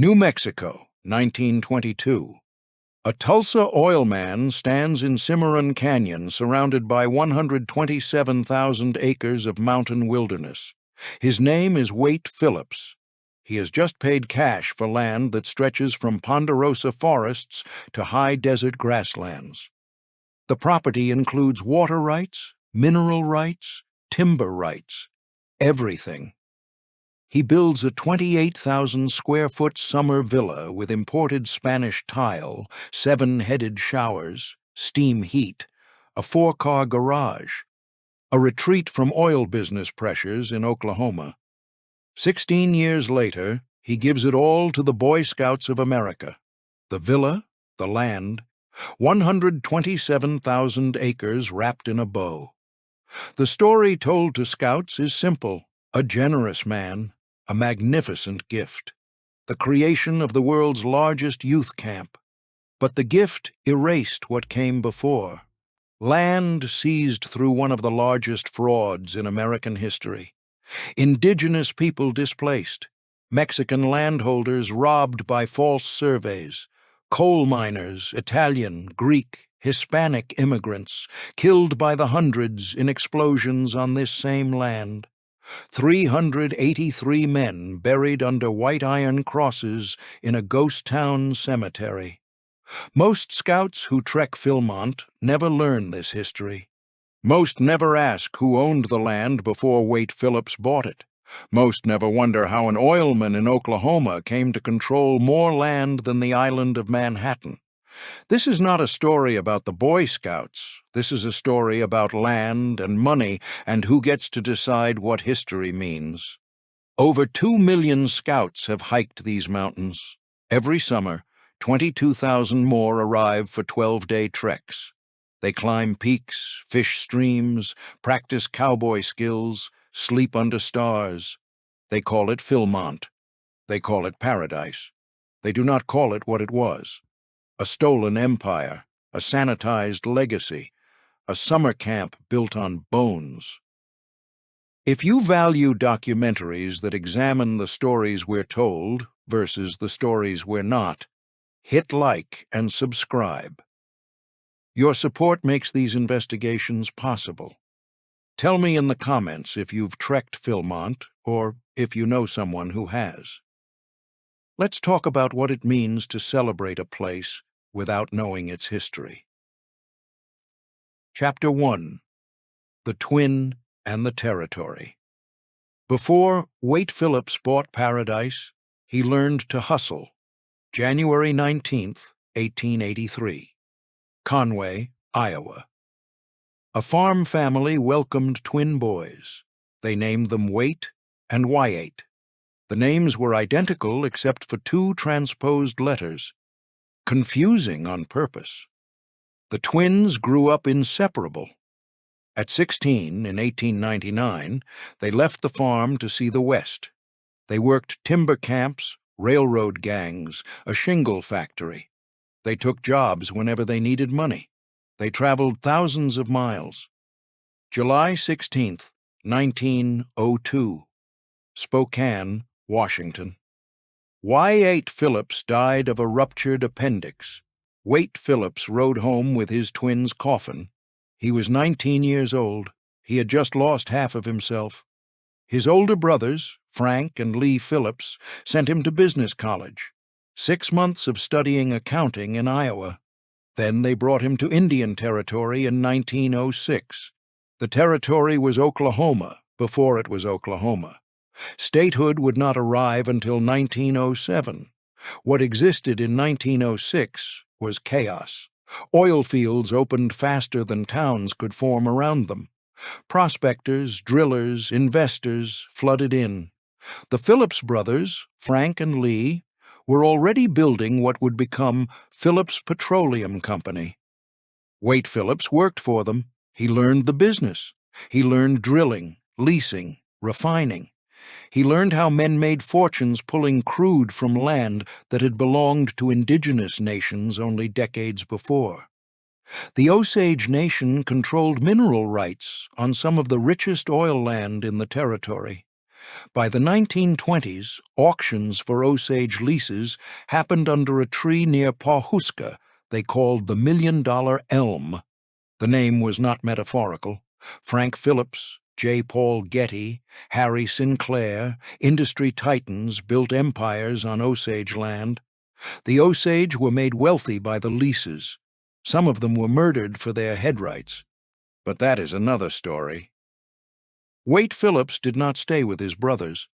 New Mexico, 1922. A Tulsa oil man stands in Cimarron Canyon surrounded by 127,000 acres of mountain wilderness. His name is Waite Phillips. He has just paid cash for land that stretches from ponderosa forests to high desert grasslands. The property includes water rights, mineral rights, timber rights, everything. He builds a 28,000-square-foot summer villa with imported Spanish tile, 7-headed showers, steam heat, a 4-car garage, a retreat from oil business pressures in Oklahoma. 16 years later, he gives it all to the Boy Scouts of America. The villa, the land, 127,000 acres wrapped in a bow. The story told to Scouts is simple: a generous man, a magnificent gift, the creation of the world's largest youth camp. But the gift erased what came before. Land seized through one of the largest frauds in American history. Indigenous people displaced, Mexican landholders robbed by false surveys, coal miners, Italian, Greek, Hispanic immigrants killed by the hundreds in explosions on this same land. 383 men buried under white iron crosses in a ghost town cemetery. Most Scouts who trek Philmont never learn this history. Most never ask who owned the land before Waite Phillips bought it. Most never wonder how an oilman in Oklahoma came to control more land than the island of Manhattan. This is not a story about the Boy Scouts. This is a story about land and money and who gets to decide what history means. Over 2 million Scouts have hiked these mountains. Every summer, 22,000 more arrive for 12-day treks. They climb peaks, fish streams, practice cowboy skills, sleep under stars. They call it Philmont. They call it paradise. They do not call it what it was: a stolen empire, a sanitized legacy, a summer camp built on bones. If you value documentaries that examine the stories we're told versus the stories we're not, hit like and subscribe. Your support makes these investigations possible. Tell me in the comments if you've trekked Philmont or if you know someone who has. Let's talk about what it means to celebrate a place without knowing its history. Chapter 1. The Twin and the Territory. Before Waite Phillips bought paradise, he learned to hustle. January 19, 1883. Conway, Iowa. A farm family welcomed twin boys. They named them Waite and Wyatt. The names were identical except for 2 transposed letters. Confusing on purpose. The twins grew up inseparable. At 16, in 1899, they left the farm to see the West. They worked timber camps, railroad gangs, a shingle factory. They took jobs whenever they needed money. They traveled thousands of miles. July 16, 1902. Spokane, Washington. Waite Phillips died of a ruptured appendix. Waite Phillips rode home with his twin's coffin. He was 19 years old. He had just lost half of himself. His older brothers, Frank and Lee Phillips, sent him to business college. 6 months of studying accounting in Iowa. Then they brought him to Indian Territory in 1906. The territory was Oklahoma before it was Oklahoma. Statehood would not arrive until 1907. What existed in 1906 was chaos. Oil fields opened faster than towns could form around them. Prospectors, drillers, investors flooded in. The Phillips brothers, Frank and Lee, were already building what would become Phillips Petroleum Company. Waite Phillips worked for them. He learned the business. He learned drilling, leasing, refining. He learned how men made fortunes pulling crude from land that had belonged to indigenous nations only decades before. The Osage Nation controlled mineral rights on some of the richest oil land in the territory. By the 1920s, auctions for Osage leases happened under a tree near Pawhuska they called the $1 Million Elm. The name was not metaphorical. Frank Phillips, J. Paul Getty, Harry Sinclair, industry titans built empires on Osage land. The Osage were made wealthy by the leases. Some of them were murdered for their headrights. But that is another story. Waite Phillips did not stay with his brothers.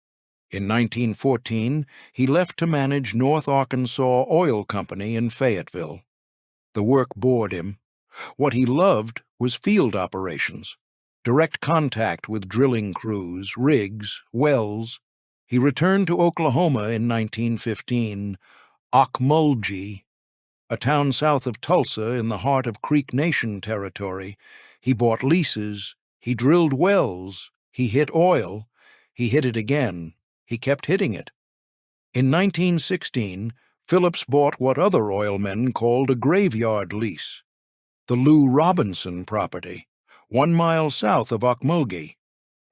In 1914, he left to manage North Arkansas Oil Company in Fayetteville. The work bored him. What he loved was field operations, direct contact with drilling crews, rigs, wells. He returned to Oklahoma in 1915, Okmulgee, a town south of Tulsa in the heart of Creek Nation territory. He bought leases, he drilled wells, he hit oil, he hit it again, he kept hitting it. In 1916, Phillips bought what other oilmen called a graveyard lease, the Lou Robinson property, 1 mile south of Okmulgee.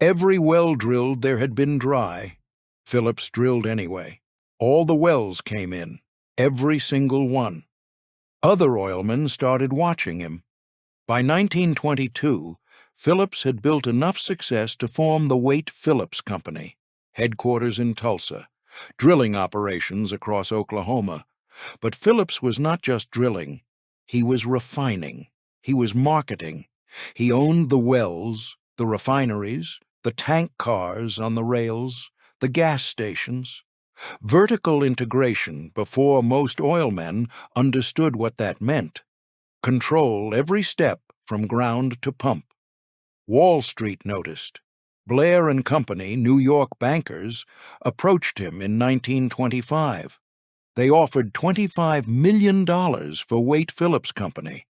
Every well drilled there had been dry. Phillips drilled anyway. All the wells came in, every single one. Other oilmen started watching him. By 1922, Phillips had built enough success to form the Waite Phillips Company, headquarters in Tulsa, drilling operations across Oklahoma. But Phillips was not just drilling. He was refining. He was marketing. He owned the wells, the refineries, the tank cars on the rails, the gas stations. Vertical integration before most oilmen understood what that meant. Control every step from ground to pump. Wall Street noticed. Blair and Company, New York bankers, approached him in 1925. They offered $25 million for Waite Phillips Company.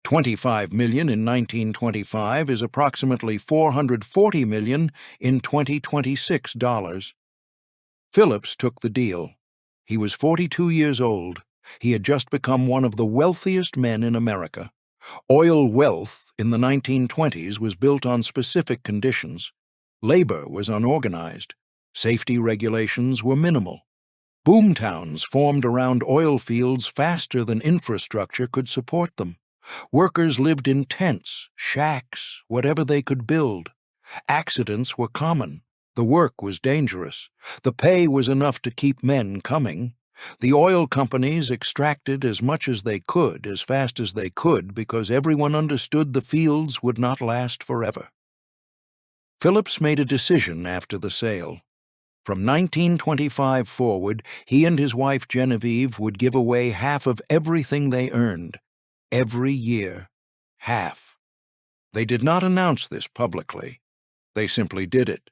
$25 million in 1925 is approximately $440 million in 2026 dollars. Phillips took the deal. He was 42 years old. He had just become one of the wealthiest men in America. Oil wealth in the 1920s was built on specific conditions. Labor was unorganized. Safety regulations were minimal. Boomtowns formed around oil fields faster than infrastructure could support them. Workers lived in tents, shacks, whatever they could build. Accidents were common. The work was dangerous. The pay was enough to keep men coming. The oil companies extracted as much as they could, as fast as they could, because everyone understood the fields would not last forever. Phillips made a decision after the sale. From 1925 forward, he and his wife Genevieve would give away half of everything they earned. Every year, half. They did not announce this publicly. They simply did it.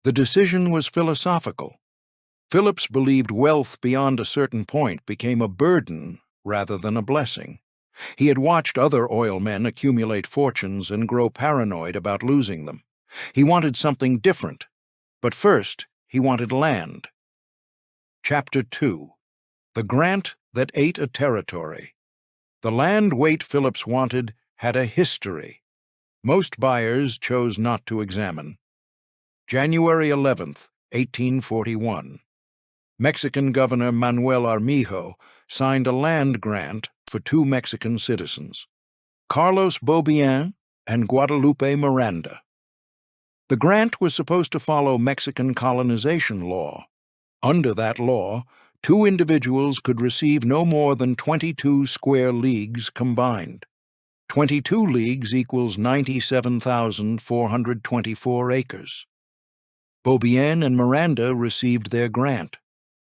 The decision was philosophical. Phillips believed wealth beyond a certain point became a burden rather than a blessing. He had watched other oilmen accumulate fortunes and grow paranoid about losing them. He wanted something different, but first he wanted land. Chapter 2. The Grant That Ate a Territory. The land Waite Phillips wanted had a history. Most buyers chose not to examine. January 11th, 1841. Mexican Governor Manuel Armijo signed a land grant for 2 Mexican citizens, Carlos Beaubien and Guadalupe Miranda. The grant was supposed to follow Mexican colonization law. Under that law, 2 individuals could receive no more than 22 square leagues combined. 22 leagues equals 97,424 acres. Beaubien and Miranda received their grant.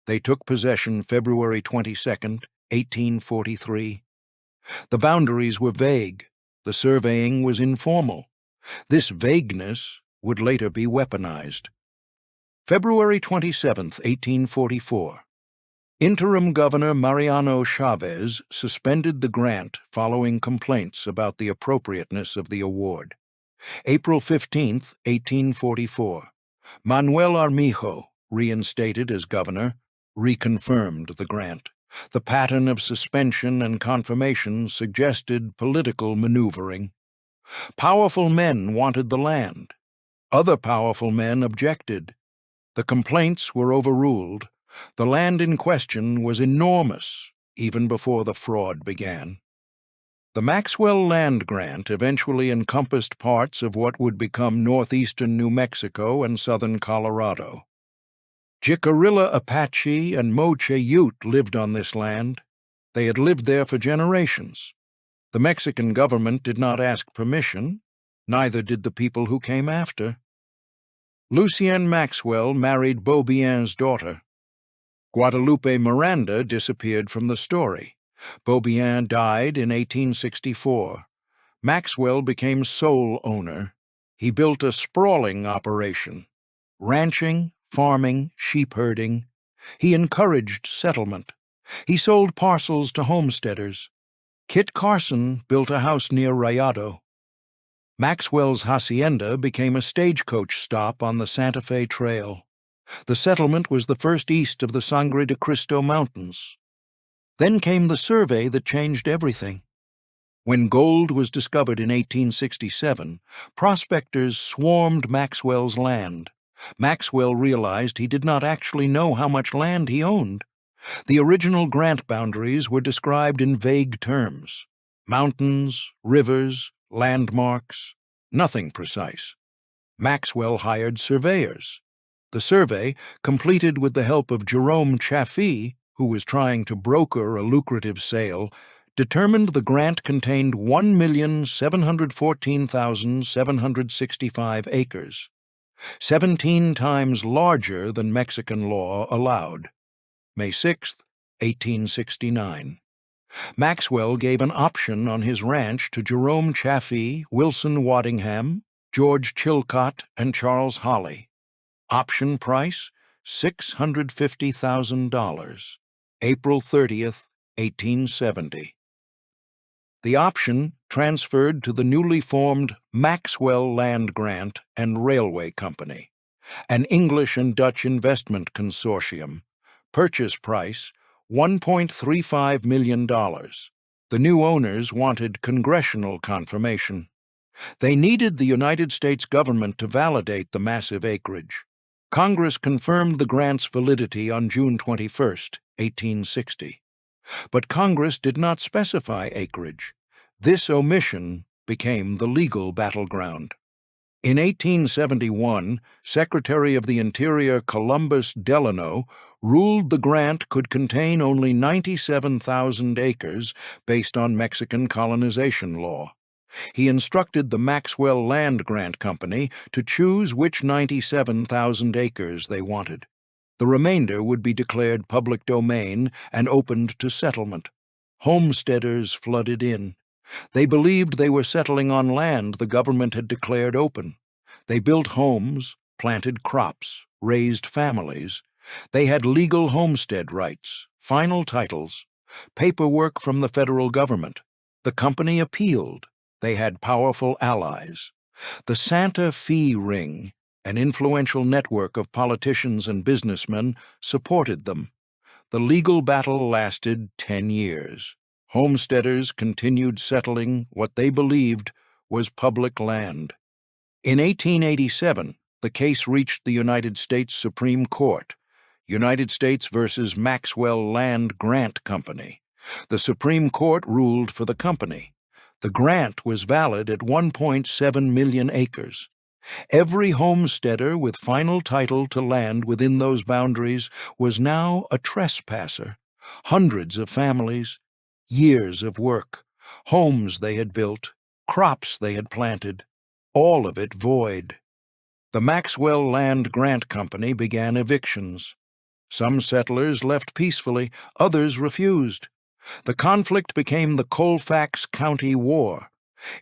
They took possession February 22, 1843. The boundaries were vague. The surveying was informal. This vagueness would later be weaponized. February 27, 1844. Interim Governor Mariano Chavez suspended the grant following complaints about the appropriateness of the award. April 15, 1844. Manuel Armijo, reinstated as governor, reconfirmed the grant. The pattern of suspension and confirmation suggested political maneuvering. Powerful men wanted the land. Other powerful men objected. The complaints were overruled. The land in question was enormous, even before the fraud began. The Maxwell Land Grant eventually encompassed parts of what would become northeastern New Mexico and southern Colorado. Jicarilla Apache and Moche Ute lived on this land. They had lived there for generations. The Mexican government did not ask permission, neither did the people who came after. Lucien Maxwell married Beaubien's daughter. Guadalupe Miranda disappeared from the story. Beaubien died in 1864. Maxwell became sole owner. He built a sprawling operation: ranching, farming, sheep herding. He encouraged settlement. He sold parcels to homesteaders. Kit Carson built a house near Rayado. Maxwell's hacienda became a stagecoach stop on the Santa Fe Trail. The settlement was the first east of the Sangre de Cristo Mountains. Then came the survey that changed everything. When gold was discovered in 1867, prospectors swarmed Maxwell's land. Maxwell realized he did not actually know how much land he owned. The original grant boundaries were described in vague terms: mountains, rivers, landmarks, nothing precise. Maxwell hired surveyors. The survey, completed with the help of Jerome Chaffee, who was trying to broker a lucrative sale, determined the grant contained 1,714,765 acres, 17 times larger than Mexican law allowed. May 6, 1869. Maxwell gave an option on his ranch to Jerome Chaffee, Wilson Waddingham, George Chilcott, and Charles Holly. Option price, $650,000. April 30th, 1870. The option transferred to the newly formed Maxwell Land Grant and Railway Company, an English and Dutch investment consortium. Purchase price, $1.35 million. The new owners wanted congressional confirmation. They needed the United States government to validate the massive acreage. Congress confirmed the grant's validity on June 21, 1860. But Congress did not specify acreage. This omission became the legal battleground. In 1871, Secretary of the Interior Columbus Delano ruled the grant could contain only 97,000 acres based on Mexican colonization law. He instructed the Maxwell Land Grant Company to choose which 97,000 acres they wanted. The remainder would be declared public domain and opened to settlement. Homesteaders flooded in. They believed they were settling on land the government had declared open. They built homes, planted crops, raised families. They had legal homestead rights, final titles, paperwork from the federal government. The company appealed. They had powerful allies. The Santa Fe Ring, an influential network of politicians and businessmen, supported them. The legal battle lasted 10 years. Homesteaders continued settling what they believed was public land. In 1887, the case reached the United States Supreme Court, United States versus Maxwell Land Grant Company. The Supreme Court ruled for the company. The grant was valid at 1.7 million acres. Every homesteader with final title to land within those boundaries was now a trespasser. Hundreds of families, years of work, homes they had built, crops they had planted, all of it void. The Maxwell Land Grant Company began evictions. Some settlers left peacefully, others refused. The conflict became the Colfax County War.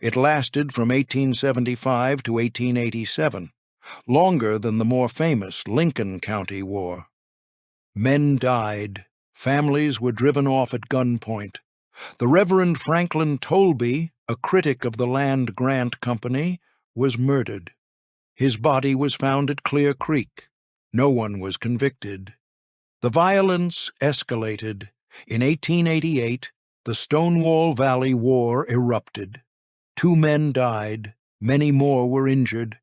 It lasted from 1875 to 1887, longer than the more famous Lincoln County War. Men died. Families were driven off at gunpoint. The Reverend Franklin Tolby, a critic of the Land Grant Company, was murdered. His body was found at Clear Creek. No one was convicted. The violence escalated. In 1888, the Stonewall Valley War erupted. 2 men died, many more were injured.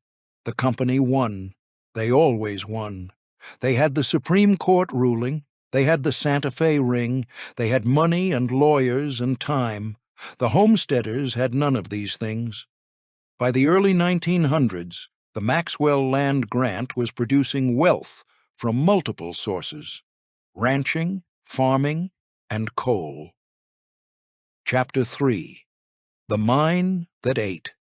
The company won. They always won. They had the Supreme Court ruling, they had the Santa Fe ring, they had money and lawyers and time. The homesteaders had none of these things. By the early 1900s, the Maxwell Land Grant was producing wealth from multiple sources: ranching, farming, and coal. Chapter 3. The Mine That Ate.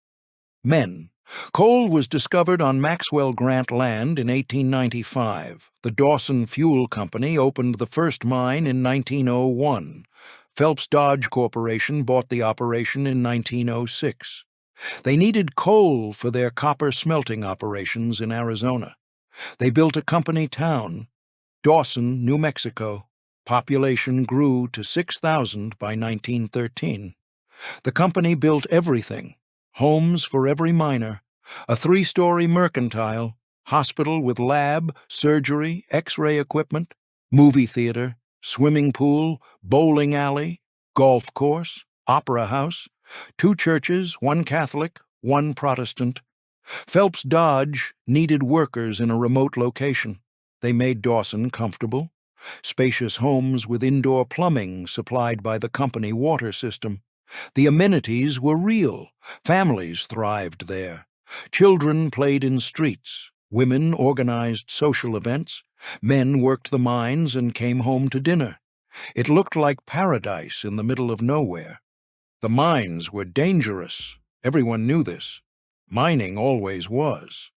Men. Coal was discovered on Maxwell Grant land in 1895. The Dawson Fuel Company opened the first mine in 1901. Phelps Dodge Corporation bought the operation in 1906. They needed coal for their copper smelting operations in Arizona. They built a company town, Dawson, New Mexico. Population grew to 6,000 by 1913. The company built everything: homes for every miner, a 3-story mercantile, hospital with lab, surgery, X-ray equipment, movie theater, swimming pool, bowling alley, golf course, opera house, 2 churches, 1 Catholic, 1 Protestant. Phelps Dodge needed workers in a remote location. They made Dawson comfortable. Spacious homes with indoor plumbing supplied by the company water system. The amenities were real. Families thrived there. Children played in streets. Women organized social events. Men worked the mines and came home to dinner. It looked like paradise in the middle of nowhere. The mines were dangerous. Everyone knew this. Mining always was.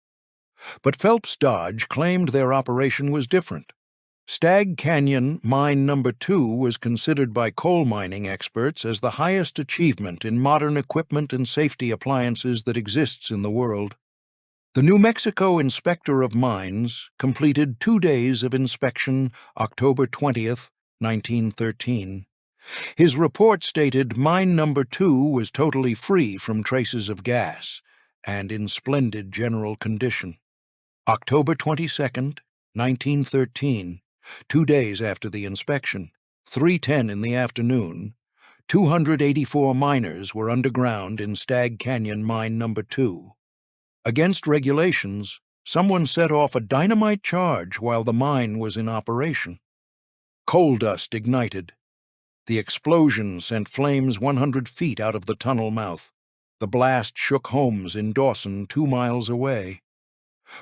But Phelps Dodge claimed their operation was different. Stag Canyon Mine No. 2 was considered by coal mining experts as the highest achievement in modern equipment and safety appliances that exists in the world. The New Mexico Inspector of Mines completed 2 days of inspection October 20th, 1913. His report stated Mine No. 2 was totally free from traces of gas and in splendid general condition. October 22nd, 1913. 2 days after the inspection, 3:10 in the afternoon, 284 miners were underground in Stag Canyon Mine No. 2. Against regulations, someone set off a dynamite charge while the mine was in operation. Coal dust ignited. The explosion sent flames 100 feet out of the tunnel mouth. The blast shook homes in Dawson 2 miles away.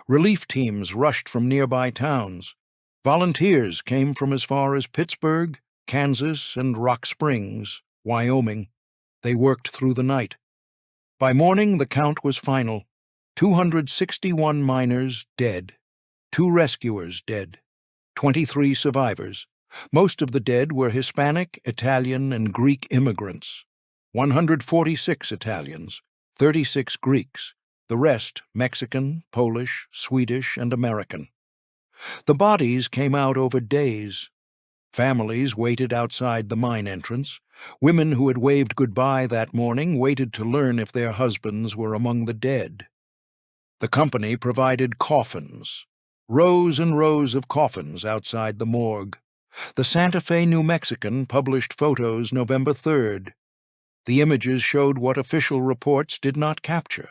Relief teams rushed from nearby towns. Volunteers came from as far as Pittsburgh, Kansas, and Rock Springs, Wyoming. They worked through the night. By morning, the count was final: 261 miners dead, 2 rescuers dead, 23 survivors. Most of the dead were Hispanic, Italian, and Greek immigrants. 146 Italians, 36 Greeks, the rest Mexican, Polish, Swedish, and American. The bodies came out over days. Families waited outside the mine entrance. Women who had waved goodbye that morning waited to learn if their husbands were among the dead. The company provided coffins, rows and rows of coffins outside the morgue. The Santa Fe New Mexican published photos November 3rd. The images showed what official reports did not capture: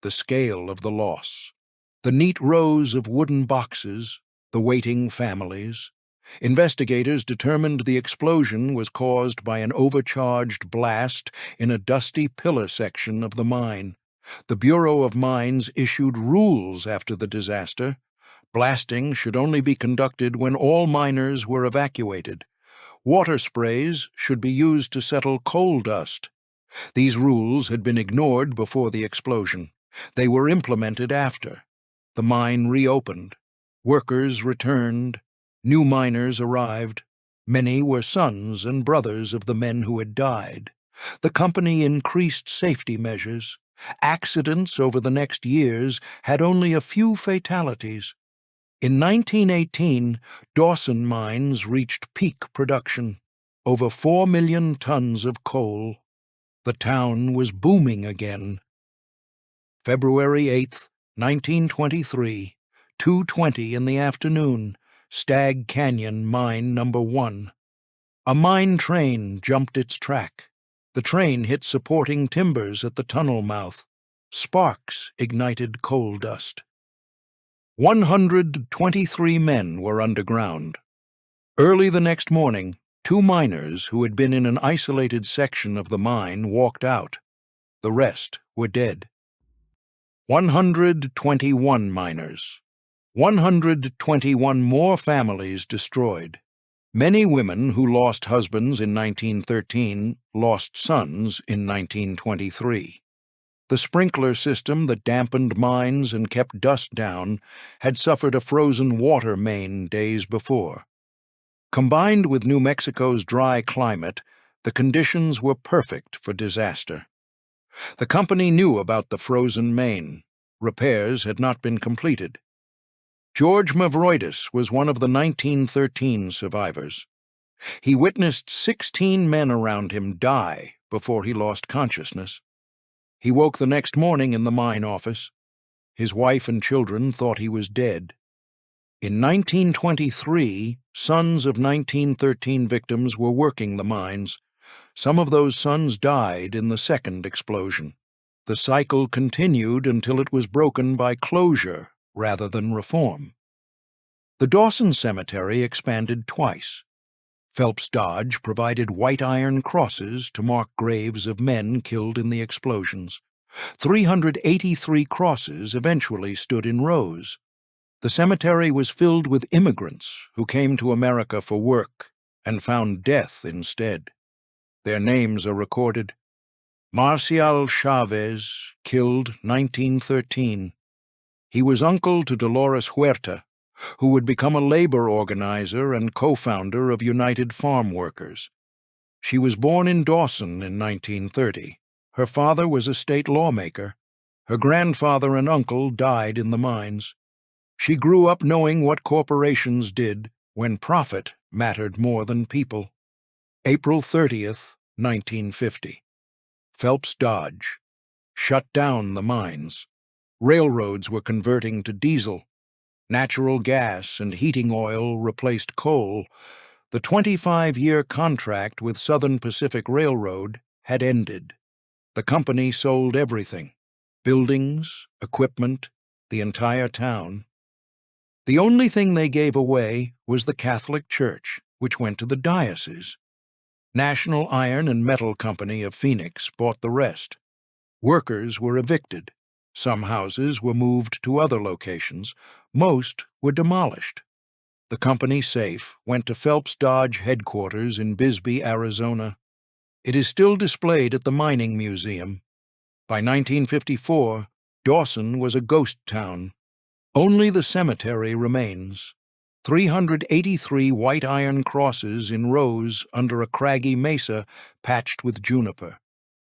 the scale of the loss. The neat rows of wooden boxes, the waiting families. Investigators determined the explosion was caused by an overcharged blast in a dusty pillar section of the mine. The Bureau of Mines issued rules after the disaster. Blasting should only be conducted when all miners were evacuated. Water sprays should be used to settle coal dust. These rules had been ignored before the explosion. They were implemented after. The mine reopened. Workers returned. New miners arrived. Many were sons and brothers of the men who had died. The company increased safety measures. Accidents over the next years had only a few fatalities. In 1918, Dawson mines reached peak production, over 4 million tons of coal. The town was booming again. February 8th, 1923, 2:20 in the afternoon, Stag Canyon Mine No. 1. A mine train jumped its track. The train hit supporting timbers at the tunnel mouth. Sparks ignited coal dust. 123 men were underground. Early the next morning, 2 miners who had been in an isolated section of the mine walked out. The rest were dead. 121 miners. 121 more families destroyed. Many women who lost husbands in 1913 lost sons in 1923. The sprinkler system that dampened mines and kept dust down had suffered a frozen water main days before. Combined with New Mexico's dry climate, the conditions were perfect for disaster. The company knew about the frozen main. Repairs had not been completed. George Mavroidis was one of the 1913 survivors. He witnessed 16 men around him die before he lost consciousness. He woke the next morning in the mine office. His wife and children thought he was dead. In 1923, sons of 1913 victims were working the mines. Some of those sons died in the second explosion. The cycle continued until it was broken by closure rather than reform. The Dawson Cemetery expanded twice. Phelps Dodge provided white iron crosses to mark graves of men killed in the explosions. 383 crosses eventually stood in rows. The cemetery was filled with immigrants who came to America for work and found death instead. Their names are recorded. Marcial Chavez, killed 1913. He was uncle to Dolores Huerta, who would become a labor organizer and co-founder of United Farm Workers. She was born in Dawson in 1930. Her father was a state lawmaker. Her grandfather and uncle died in the mines. She grew up knowing what corporations did when profit mattered more than people. April 30th, 1950. Phelps Dodge shut down the mines. Railroads were converting to diesel. Natural gas and heating oil replaced coal. The 25-year contract with Southern Pacific Railroad had ended. The company sold everything: buildings, equipment, the entire town. The only thing they gave away was the Catholic Church, which went to the diocese. National Iron and Metal Company of Phoenix bought the rest. Workers were evicted. Some houses were moved to other locations. Most were demolished. The company safe went to Phelps Dodge headquarters in Bisbee, Arizona. It is still displayed at the Mining Museum. By 1954, Dawson was a ghost town. Only the cemetery remains. 383 white iron crosses in rows under a craggy mesa patched with juniper.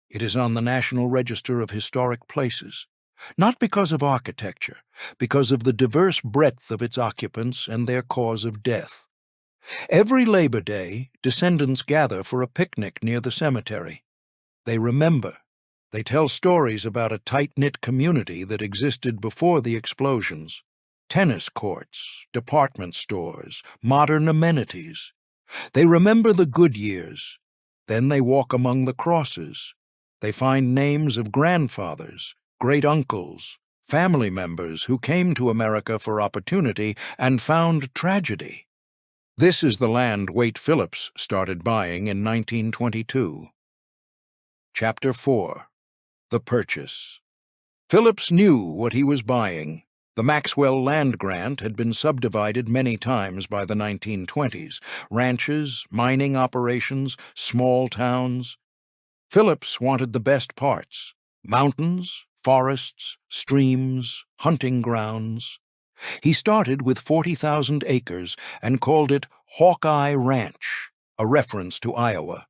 It is on the National Register of Historic Places, not because of architecture, because of the diverse breadth of its occupants and their cause of death. Every Labor Day, descendants gather for a picnic near the cemetery. They remember. They tell stories about a tight-knit community that existed before the explosions. Tennis courts, department stores, modern amenities. They remember the good years. Then they walk among the crosses. They find names of grandfathers, great-uncles, family members who came to America for opportunity and found tragedy. This is the land Waite Phillips started buying in 1922. Chapter 4. The Purchase. Phillips knew what he was buying. The Maxwell Land Grant had been subdivided many times by the 1920s. Ranches, mining operations, small towns. Phillips wanted the best parts: mountains, forests, streams, hunting grounds. He started with 40,000 acres and called it Hawkeye Ranch, a reference to Iowa.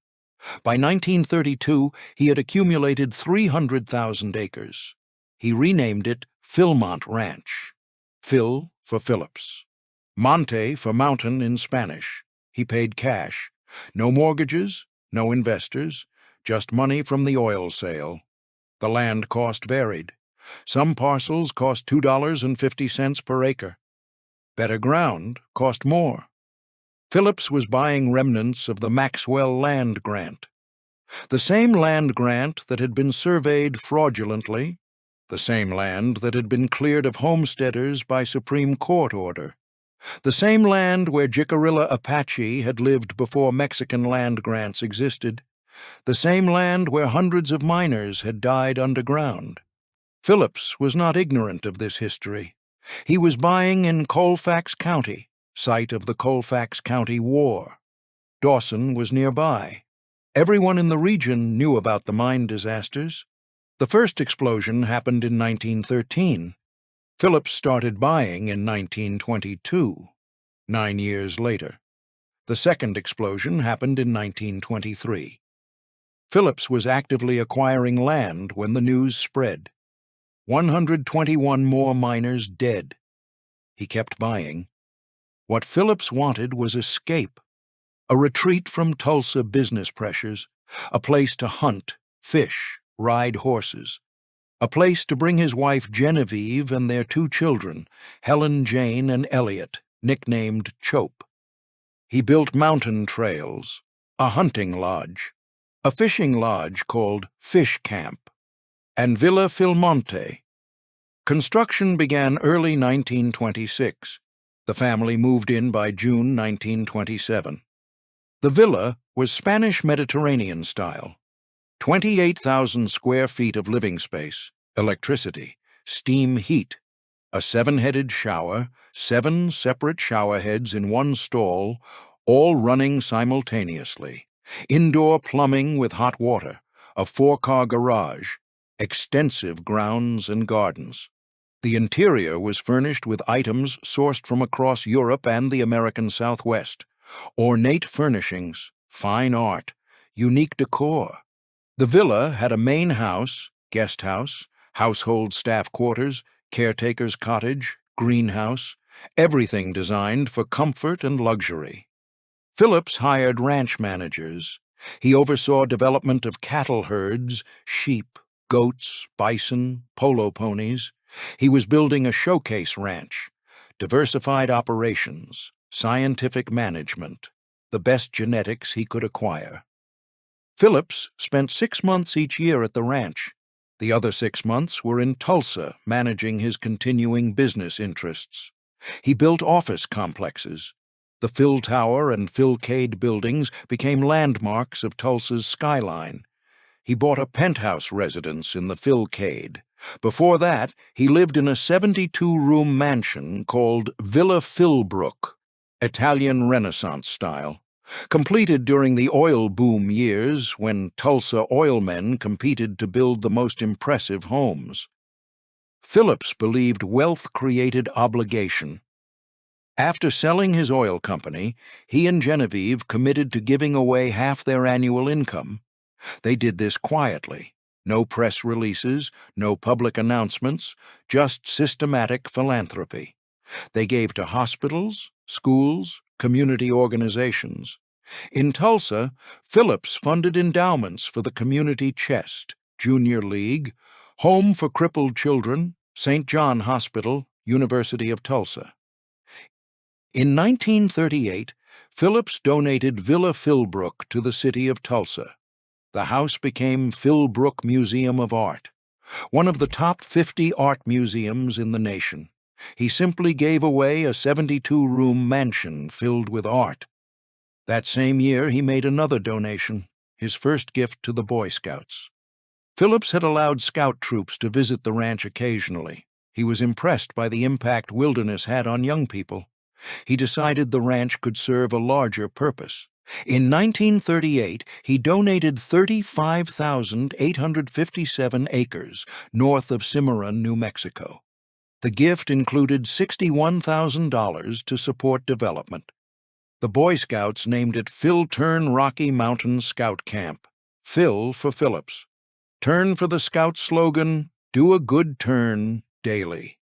By 1932, he had accumulated 300,000 acres. He renamed it Philmont Ranch. Phil for Phillips. Monte for mountain in Spanish. He paid cash. No mortgages, no investors, just money from the oil sale. The land cost varied. Some parcels cost $2.50 per acre. Better ground cost more. Phillips was buying remnants of the Maxwell Land Grant. The same land grant that had been surveyed fraudulently, the same land that had been cleared of homesteaders by Supreme Court order, the same land where Jicarilla Apache had lived before Mexican land grants existed, the same land where hundreds of miners had died underground. Phillips was not ignorant of this history. He was buying in Colfax County, site of the Colfax County War. Dawson was nearby. Everyone in the region knew about the mine disasters. The first explosion happened in 1913. Phillips started buying in 1922, 9 years later. The second explosion happened in 1923. Phillips was actively acquiring land when the news spread. 121 more miners dead. He kept buying. What Phillips wanted was escape, a retreat from Tulsa business pressures, a place to hunt, fish, ride horses, a place to bring his wife Genevieve and their 2 children, Helen Jane and Elliot, nicknamed Chope. He built mountain trails, a hunting lodge, a fishing lodge called Fish Camp, and Villa Philmont. Construction began early 1926. The family moved in by June 1927. The villa was Spanish Mediterranean style. 28,000 square feet of living space, electricity, steam heat, a 7-headed shower, 7 separate shower heads in one stall, all running simultaneously, indoor plumbing with hot water, a 4-car garage, extensive grounds and gardens. The interior was furnished with items sourced from across Europe and the American Southwest, ornate furnishings, fine art, unique decor. The villa had a main house, guest house, household staff quarters, caretaker's cottage, greenhouse, everything designed for comfort and luxury. Phillips hired ranch managers. He oversaw development of cattle herds, sheep, goats, bison, polo ponies. He was building a showcase ranch, diversified operations, scientific management, the best genetics he could acquire. Phillips spent 6 months each year at the ranch. The other 6 months were in Tulsa, managing his continuing business interests. He built office complexes. The Phil Tower and Philcade buildings became landmarks of Tulsa's skyline. He bought a penthouse residence in the Philcade. Before that, he lived in a 72-room mansion called Villa Philbrook, Italian Renaissance style, completed during the oil boom years when Tulsa oilmen competed to build the most impressive homes. Phillips believed wealth created obligation. After selling his oil company, he and Genevieve committed to giving away half their annual income. They did this quietly. No press releases, no public announcements, just systematic philanthropy. They gave to hospitals, schools, community organizations. In Tulsa, Phillips funded endowments for the Community Chest, Junior League, Home for Crippled Children, St. John Hospital, University of Tulsa. In 1938, Phillips donated Villa Philbrook to the city of Tulsa. The house became Philbrook Museum of Art, one of the top 50 art museums in the nation. He simply gave away a 72-room mansion filled with art. That same year, he made another donation, his first gift to the Boy Scouts. Phillips had allowed scout troops to visit the ranch occasionally. He was impressed by the impact wilderness had on young people. He decided the ranch could serve a larger purpose. In 1938, he donated 35,857 acres north of Cimarron, New Mexico. The gift included $61,000 to support development. The Boy Scouts named it Philtern Rocky Mountain Scout Camp, Phil for Phillips. Turn for the Scout slogan, "Do a good turn daily."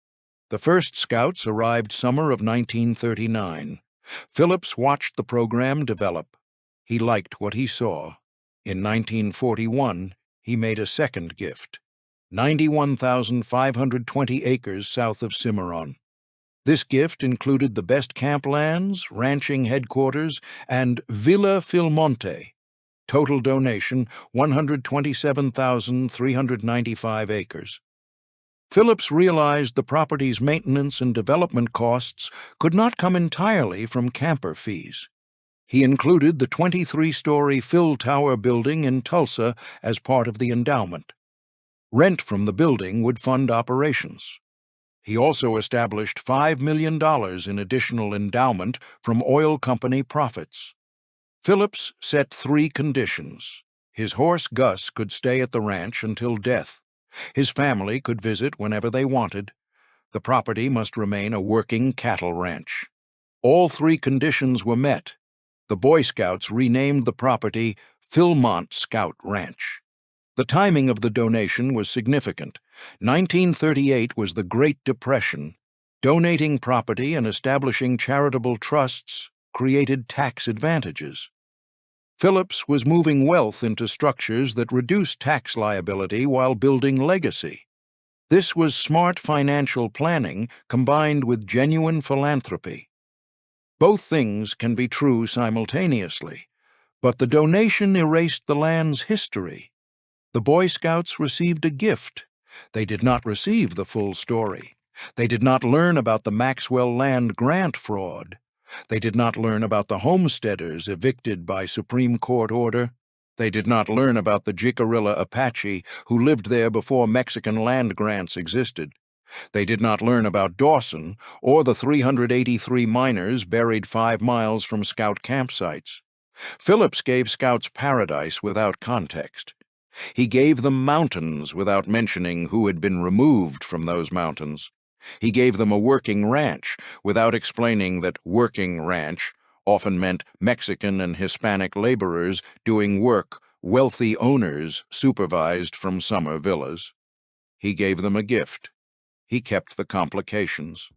The first Scouts arrived summer of 1939. Phillips watched the program develop. He liked what he saw. In 1941, he made a second gift, 91,520 acres south of Cimarron. This gift included the best camp lands, ranching headquarters, and Villa Philmont. Total donation, 127,395 acres. Phillips realized the property's maintenance and development costs could not come entirely from camper fees. He included the 23-story Phil Tower building in Tulsa as part of the endowment. Rent from the building would fund operations. He also established $5 million in additional endowment from oil company profits. Phillips set 3 conditions. His horse Gus could stay at the ranch until death. His family could visit whenever they wanted. The property must remain a working cattle ranch. All 3 conditions were met. The Boy Scouts renamed the property Philmont Scout Ranch. The timing of the donation was significant. 1938 was the Great Depression. Donating property and establishing charitable trusts created tax advantages. Phillips was moving wealth into structures that reduced tax liability while building legacy. This was smart financial planning combined with genuine philanthropy. Both things can be true simultaneously, but the donation erased the land's history. The Boy Scouts received a gift. They did not receive the full story. They did not learn about the Maxwell Land Grant fraud. They did not learn about the homesteaders evicted by Supreme Court order. They did not learn about the Jicarilla Apache who lived there before Mexican land grants existed. They did not learn about Dawson or the 383 miners buried 5 miles from Scout campsites. Phillips gave Scouts paradise without context. He gave them mountains without mentioning who had been removed from those mountains. He gave them a working ranch without explaining that working ranch often meant Mexican and Hispanic laborers doing work wealthy owners supervised from summer villas. He gave them a gift. He kept the complications.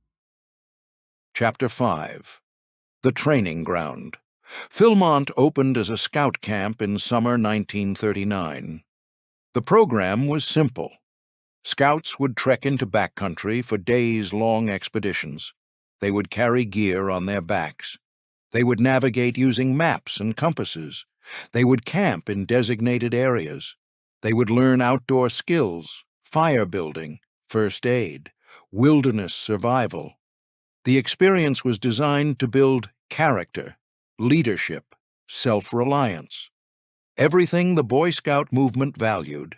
Chapter 5. The Training Ground. Philmont opened as a scout camp in summer 1939. The program was simple. Scouts would trek into backcountry for days-long expeditions. They would carry gear on their backs. They would navigate using maps and compasses. They would camp in designated areas. They would learn outdoor skills, fire building, first aid, wilderness survival. The experience was designed to build character, leadership, self-reliance. Everything the Boy Scout movement valued.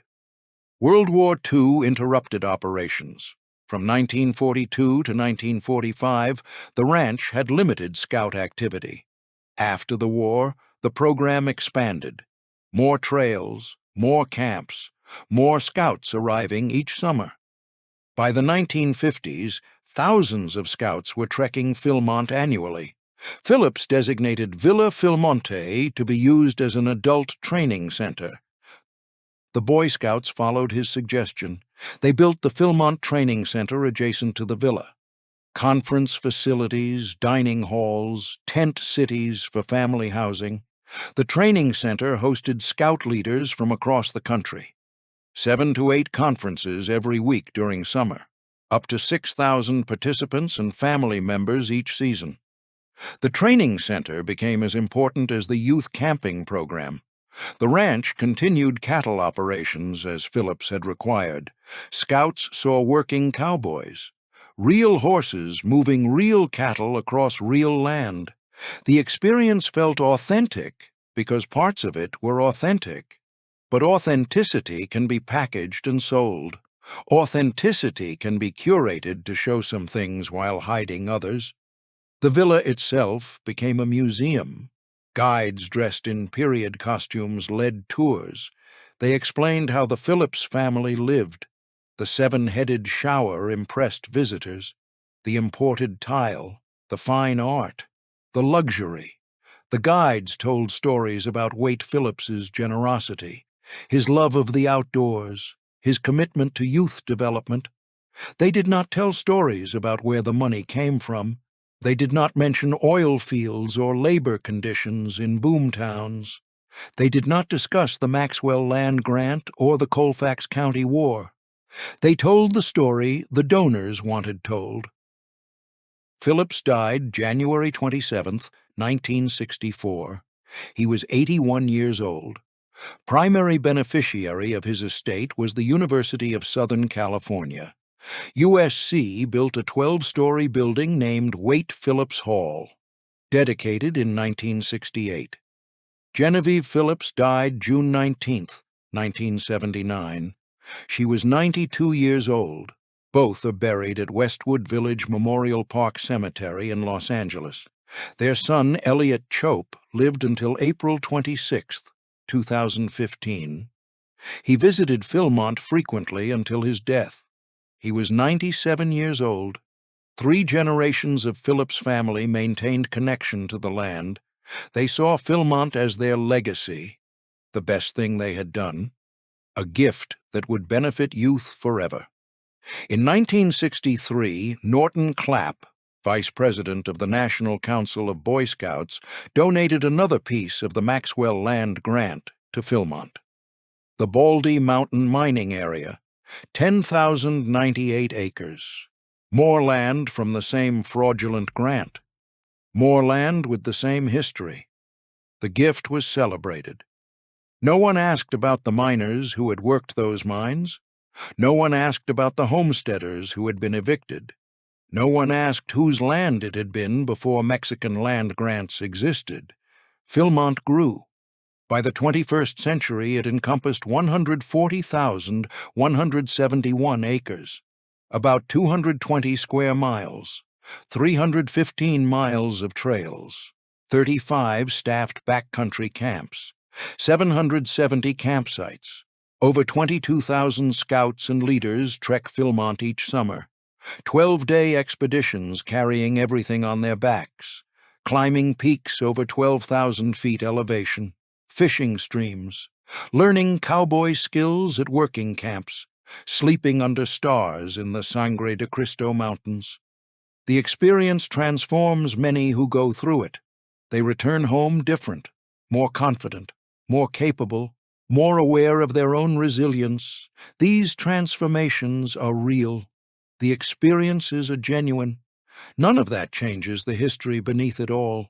World War II interrupted operations. From 1942 to 1945, the ranch had limited Scout activity. After the war, the program expanded. More trails, more camps, more Scouts arriving each summer. By the 1950s, thousands of Scouts were trekking Philmont annually. Phillips designated Villa Philmonte to be used as an adult training center. The Boy Scouts followed his suggestion. They built the Philmont Training Center adjacent to the villa. Conference facilities, dining halls, tent cities for family housing. The training center hosted Scout leaders from across the country. 7 to 8 conferences every week during summer. Up to 6,000 participants and family members each season. The training center became as important as the youth camping program. The ranch continued cattle operations as Phillips had required. Scouts saw working cowboys. Real horses moving real cattle across real land. The experience felt authentic because parts of it were authentic. But authenticity can be packaged and sold. Authenticity can be curated to show some things while hiding others. The villa itself became a museum. Guides dressed in period costumes led tours. They explained how the Phillips family lived. The 7-headed shower impressed visitors. The imported tile, the fine art, the luxury. The guides told stories about Waite Phillips's generosity, his love of the outdoors, his commitment to youth development. They did not tell stories about where the money came from. They did not mention oil fields or labor conditions in boom towns. They did not discuss the Maxwell Land Grant or the Colfax County War. They told the story the donors wanted told. Phillips died January 27, 1964. He was 81 years old. Primary beneficiary of his estate was the University of Southern California. USC built a 12-story building named Waite Phillips Hall, dedicated in 1968. Genevieve Phillips died June 19, 1979. She was 92 years old. Both are buried at Westwood Village Memorial Park Cemetery in Los Angeles. Their son, Elliot Chope, lived until April 26, 2015. He visited Philmont frequently until his death. He was 97 years old. 3 generations of Phillips' family maintained connection to the land. They saw Philmont as their legacy, the best thing they had done, a gift that would benefit youth forever. In 1963, Norton Clapp, vice president of the National Council of Boy Scouts, donated another piece of the Maxwell Land Grant to Philmont. The Baldy Mountain Mining Area, 10,098 acres. More land from the same fraudulent grant. More land with the same history. The gift was celebrated. No one asked about the miners who had worked those mines. No one asked about the homesteaders who had been evicted. No one asked whose land it had been before Mexican land grants existed. Philmont grew. By the 21st century, it encompassed 140,171 acres, about 220 square miles, 315 miles of trails, 35 staffed backcountry camps, 770 campsites. Over 22,000 scouts and leaders trek Philmont each summer. 12-day expeditions carrying everything on their backs, climbing peaks over 12,000 feet elevation, fishing streams, learning cowboy skills at working camps, sleeping under stars in the Sangre de Cristo Mountains. The experience transforms many who go through it. They return home different, more confident, more capable, more aware of their own resilience. These transformations are real. The experiences are genuine. None of that changes the history beneath it all.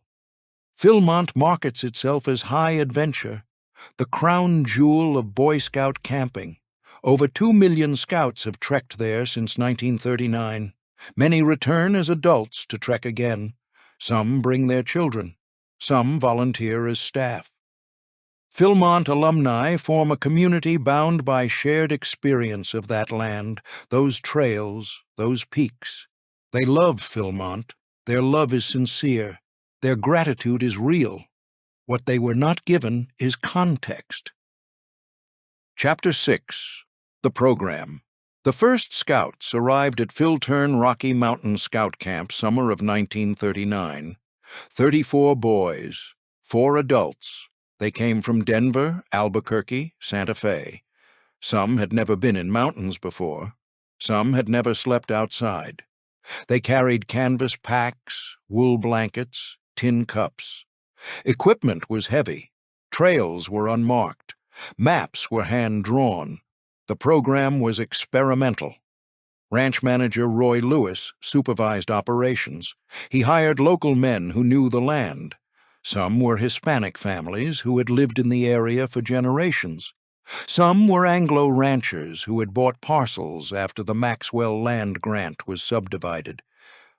Philmont markets itself as high adventure, the crown jewel of Boy Scout camping. Over 2 million scouts have trekked there since 1939. Many return as adults to trek again. Some bring their children. Some volunteer as staff. Philmont alumni form a community bound by shared experience of that land, those trails, those peaks. They love Philmont. Their love is sincere. Their gratitude is real. What they were not given is context. Chapter 6. The Program. The first scouts arrived at Philtern Rocky Mountain Scout Camp summer of 1939. 34 boys, 4 adults. They came from Denver, Albuquerque, Santa Fe. Some had never been in mountains before. Some had never slept outside. They carried canvas packs, wool blankets, tin cups. Equipment was heavy. Trails were unmarked. Maps were hand-drawn. The program was experimental. Ranch manager Roy Lewis supervised operations. He hired local men who knew the land. Some were Hispanic families who had lived in the area for generations. Some were Anglo ranchers who had bought parcels after the Maxwell Land Grant was subdivided.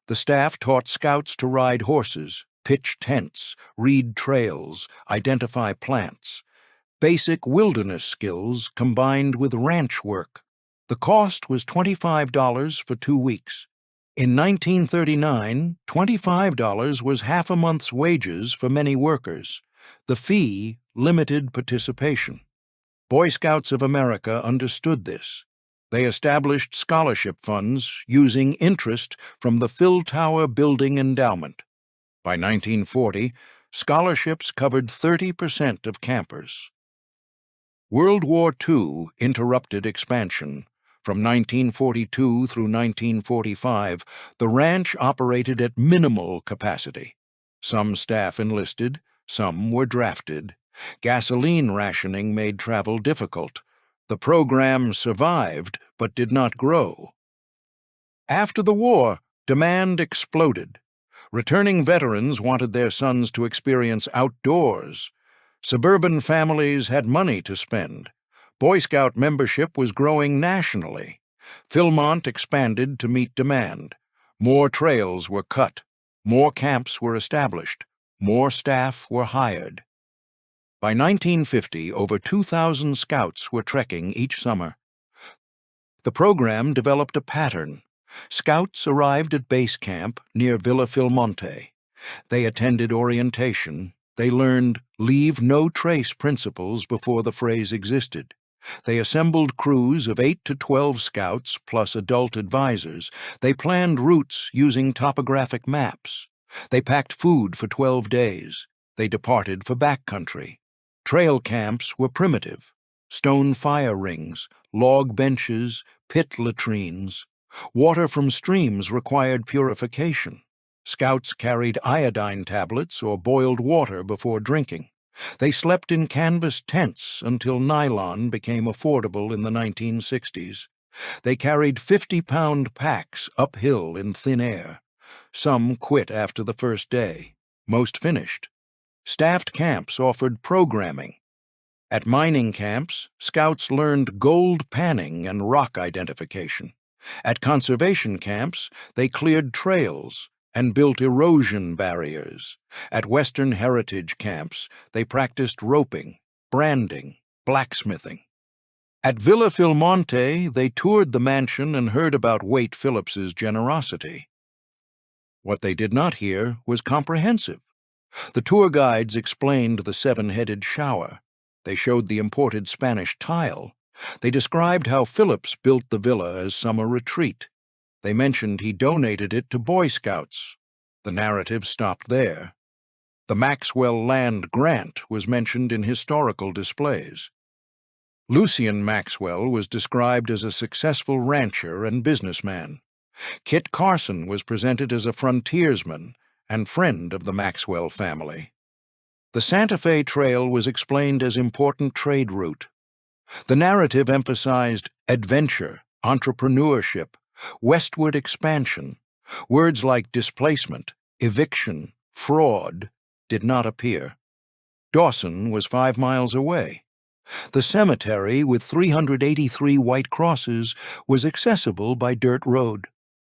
The staff taught scouts to ride horses, pitch tents, read trails, identify plants. Basic wilderness skills combined with ranch work. The cost was $25 for 2 weeks. In 1939, $25 was half a month's wages for many workers. The fee limited participation. Boy Scouts of America understood this. They established scholarship funds using interest from the Phil Tower Building Endowment. By 1940, scholarships covered 30% of campers. World War II interrupted expansion. From 1942 through 1945, the ranch operated at minimal capacity. Some staff enlisted, some were drafted. Gasoline rationing made travel difficult. The program survived, but did not grow. After the war, demand exploded. Returning veterans wanted their sons to experience outdoors. Suburban families had money to spend. Boy Scout membership was growing nationally. Philmont expanded to meet demand. More trails were cut. More camps were established. More staff were hired. By 1950, over 2,000 scouts were trekking each summer. The program developed a pattern. Scouts arrived at base camp near Villa Philmonte. They attended orientation. They learned leave no trace principles before the phrase existed. They assembled crews of 8 to 12 scouts plus adult advisors. They planned routes using topographic maps. They packed food for 12 days. They departed for backcountry. Trail camps were primitive. Stone fire rings, log benches, pit latrines. Water from streams required purification. Scouts carried iodine tablets or boiled water before drinking. They slept in canvas tents until nylon became affordable in the 1960s. They carried 50-pound packs uphill in thin air. Some quit after the first day. Most finished. Staffed camps offered programming. At mining camps, scouts learned gold panning and rock identification. At conservation camps, they cleared trails and built erosion barriers. At Western heritage camps, they practiced roping, branding, blacksmithing. At Villa Philmonte, they toured the mansion and heard about Waite Phillips's generosity. What they did not hear was comprehensive. The tour guides explained the seven-headed shower. They showed the imported Spanish tile. They described how Phillips built the villa as summer retreat. They mentioned he donated it to Boy Scouts. The narrative stopped there. The Maxwell Land Grant was mentioned in historical displays. Lucien Maxwell was described as a successful rancher and businessman. Kit Carson was presented as a frontiersman and friend of the Maxwell family. The Santa Fe Trail was explained as important trade route. The narrative emphasized adventure, entrepreneurship, westward expansion. Words like displacement, eviction, fraud did not appear. Dawson was 5 miles away. The cemetery, with 383 white crosses, was accessible by dirt road.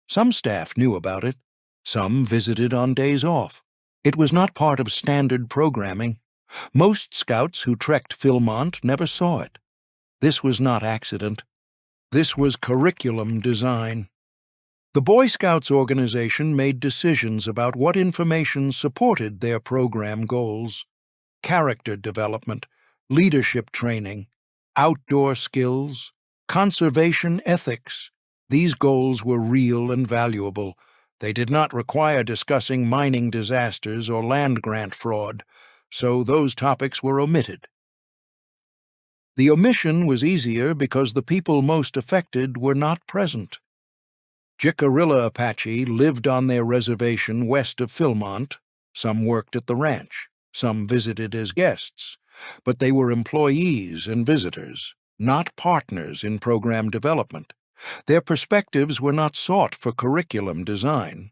Some staff knew about it. Some visited on days off. It was not part of standard programming. Most scouts who trekked Philmont never saw it. This was not accident. This was curriculum design. The Boy Scouts organization made decisions about what information supported their program goals: character development, leadership training, outdoor skills, conservation ethics. These goals were real and valuable. They did not require discussing mining disasters or land grant fraud, so those topics were omitted. The omission was easier because the people most affected were not present. Jicarilla Apache lived on their reservation west of Philmont. Some worked at the ranch. Some visited as guests. But they were employees and visitors, not partners in program development. Their perspectives were not sought for curriculum design.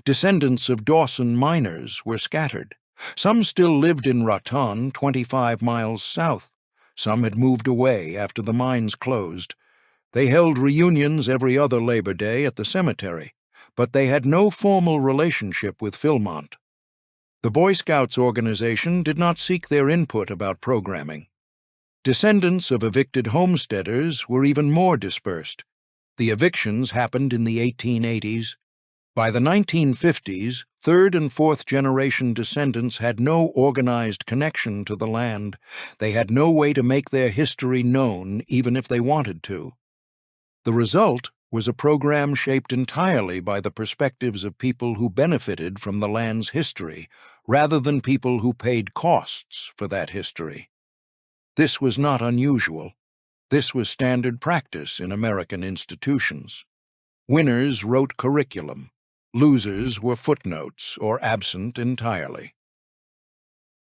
Descendants of Dawson miners were scattered. Some still lived in Raton, 25 miles south. Some had moved away after the mines closed. They held reunions every other Labor Day at the cemetery, but they had no formal relationship with Philmont. The Boy Scouts organization did not seek their input about programming. Descendants of evicted homesteaders were even more dispersed. The evictions happened in the 1880s. By the 1950s, third and fourth generation descendants had no organized connection to the land. They had no way to make their history known, even if they wanted to. The result was a program shaped entirely by the perspectives of people who benefited from the land's history, rather than people who paid costs for that history. This was not unusual. This was standard practice in American institutions. Winners wrote curriculum. Losers were footnotes or absent entirely.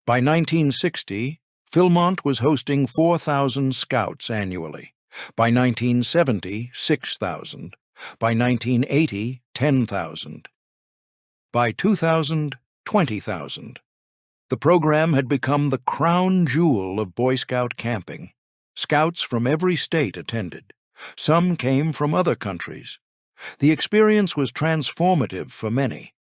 By 1960, Philmont was hosting 4,000 scouts annually. By 1970, 6,000. By 1980, 10,000. By 2000, 20,000. The program had become the crown jewel of Boy Scout camping. Scouts from every state attended. Some came from other countries. The experience was transformative for many.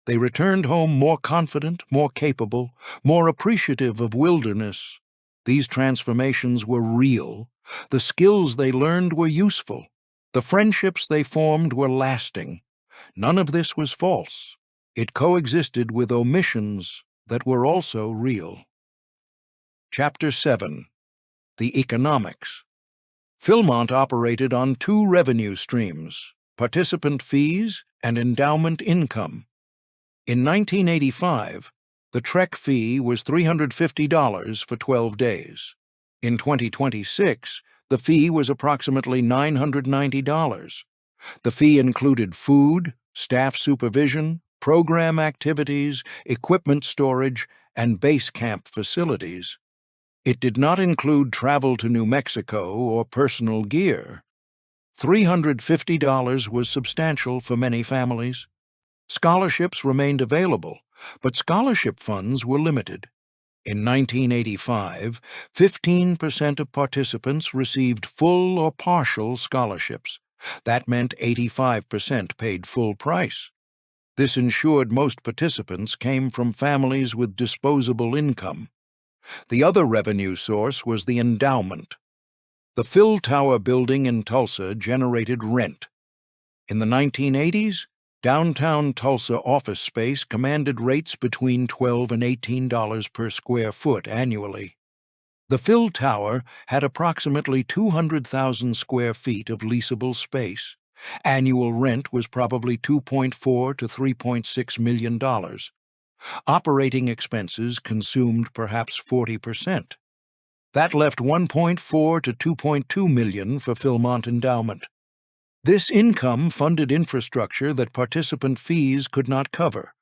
They returned home more confident, more capable, more appreciative of wilderness. These transformations were real. The skills they learned were useful. The friendships they formed were lasting. None of this was false. It coexisted with omissions that were also real. Chapter 7. The Economics. Philmont operated on two revenue streams: participant fees and endowment income. In 1985, the trek fee was $350 for 12 days. In 2026, the fee was approximately $990. The fee included food, staff supervision, program activities, equipment storage, and base camp facilities. It did not include travel to New Mexico or personal gear. $350 was substantial for many families. Scholarships remained available, but scholarship funds were limited. In 1985, 15% of participants received full or partial scholarships. That meant 85% paid full price. This ensured most participants came from families with disposable income. The other revenue source was the endowment. The Phil Tower building in Tulsa generated rent. In the 1980s, downtown Tulsa office space commanded rates between $12 and $18 per square foot annually. The Phil Tower had approximately 200,000 square feet of leasable space. Annual rent was probably $2.4 to $3.6 million. Operating expenses consumed perhaps 40%. That left $1.4 to $2.2 million for Philmont endowment. This income funded infrastructure that participant fees could not cover: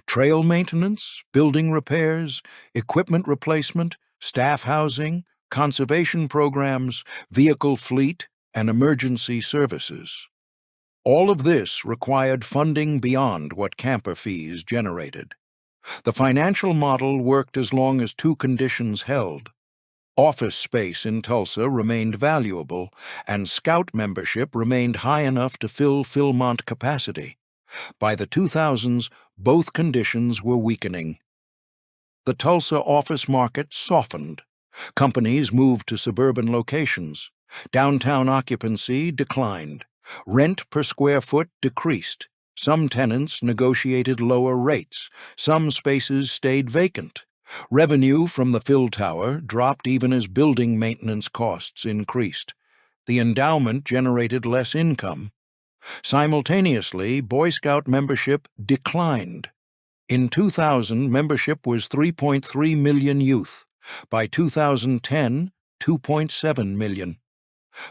trail maintenance, building repairs, equipment replacement, staff housing, conservation programs, vehicle fleet, and emergency services. All of this required funding beyond what camper fees generated. The financial model worked as long as two conditions held. Office space in Tulsa remained valuable, and Scout membership remained high enough to fill Philmont capacity. By the 2000s, both conditions were weakening. The Tulsa office market softened. Companies moved to suburban locations. Downtown occupancy declined. Rent per square foot decreased. Some tenants negotiated lower rates. Some spaces stayed vacant. Revenue from the Phil Tower dropped even as building maintenance costs increased. The endowment generated less income. Simultaneously, Boy Scout membership declined. In 2000, membership was 3.3 million youth. By 2010, 2.7 million.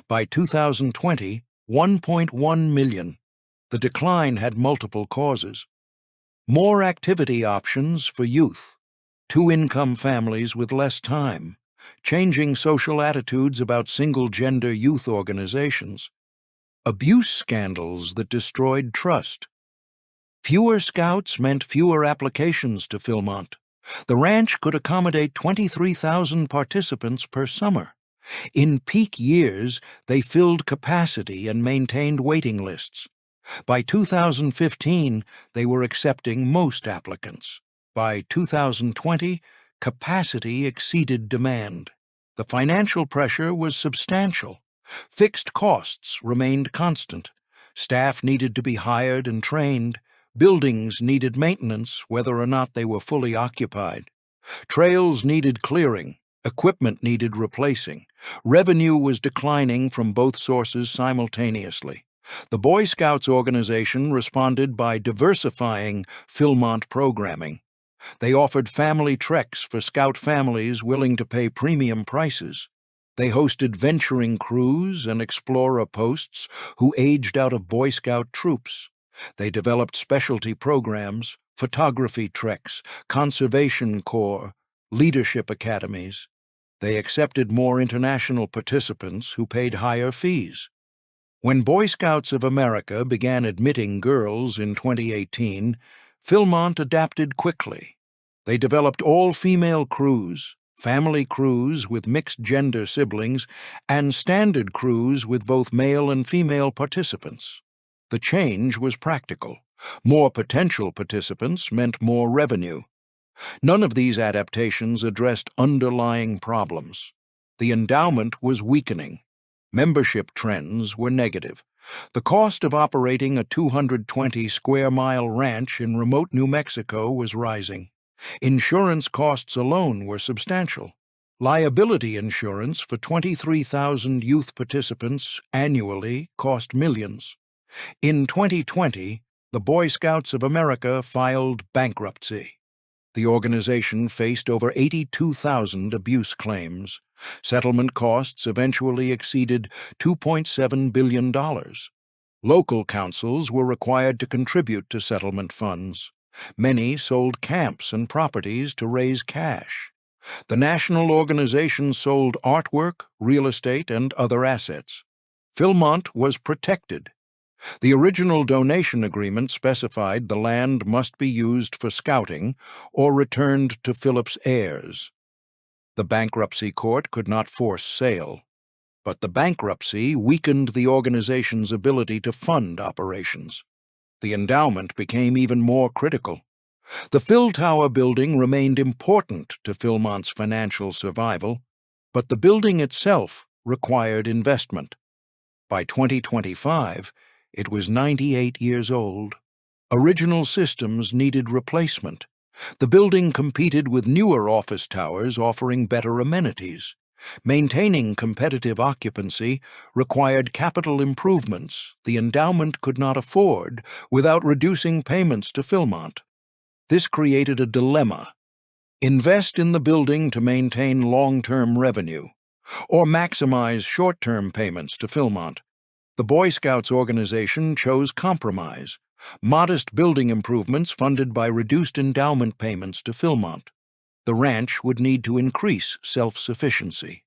By 2020, 1.1 million. The decline had multiple causes. More activity options for youth. Two-income families with less time. Changing social attitudes about single-gender youth organizations. Abuse scandals that destroyed trust. Fewer scouts meant fewer applications to Philmont. The ranch could accommodate 23,000 participants per summer. In peak years, they filled capacity and maintained waiting lists. By 2015, they were accepting most applicants. By 2020, capacity exceeded demand. The financial pressure was substantial. Fixed costs remained constant. Staff needed to be hired and trained. Buildings needed maintenance, whether or not they were fully occupied. Trails needed clearing. Equipment needed replacing. Revenue was declining from both sources simultaneously. The Boy Scouts organization responded by diversifying Philmont programming. They offered family treks for Scout families willing to pay premium prices. They hosted venturing crews and explorer posts who aged out of Boy Scout troops. They developed specialty programs, photography treks, conservation corps, leadership academies. They accepted more international participants who paid higher fees. When Boy Scouts of America began admitting girls in 2018, Philmont adapted quickly. They developed all-female crews, family crews with mixed-gender siblings, and standard crews with both male and female participants. The change was practical. More potential participants meant more revenue. None of these adaptations addressed underlying problems. The endowment was weakening. Membership trends were negative. The cost of operating a 220-square-mile ranch in remote New Mexico was rising. Insurance costs alone were substantial. Liability insurance for 23,000 youth participants annually cost millions. In 2020, the Boy Scouts of America filed bankruptcy. The organization faced over 82,000 abuse claims. Settlement costs eventually exceeded $2.7 billion. Local councils were required to contribute to settlement funds. Many sold camps and properties to raise cash. The national organization sold artwork, real estate, and other assets. Philmont was protected. The original donation agreement specified the land must be used for scouting or returned to Phillips' heirs. The bankruptcy court could not force sale, but the bankruptcy weakened the organization's ability to fund operations. The endowment became even more critical. The Phil Tower building remained important to Philmont's financial survival, but the building itself required investment. By 2025, it was 98 years old. Original systems needed replacement. The building competed with newer office towers offering better amenities. Maintaining competitive occupancy required capital improvements the endowment could not afford without reducing payments to Philmont. This created a dilemma. Invest in the building to maintain long-term revenue, or maximize short-term payments to Philmont. The Boy Scouts organization chose compromise, modest building improvements funded by reduced endowment payments to Philmont. The ranch would need to increase self-sufficiency.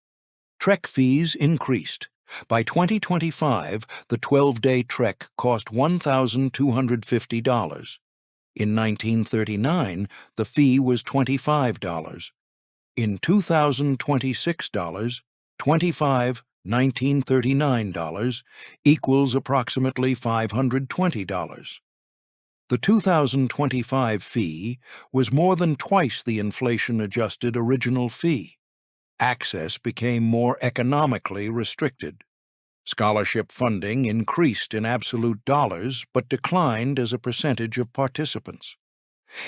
Trek fees increased. By 2025, the 12-day trek cost $1,250. In 1939, the fee was $25. In 2026, $1939 equals approximately $520. The 2025 fee was more than twice the inflation-adjusted original fee. Access became more economically restricted. Scholarship funding increased in absolute dollars but declined as a percentage of participants.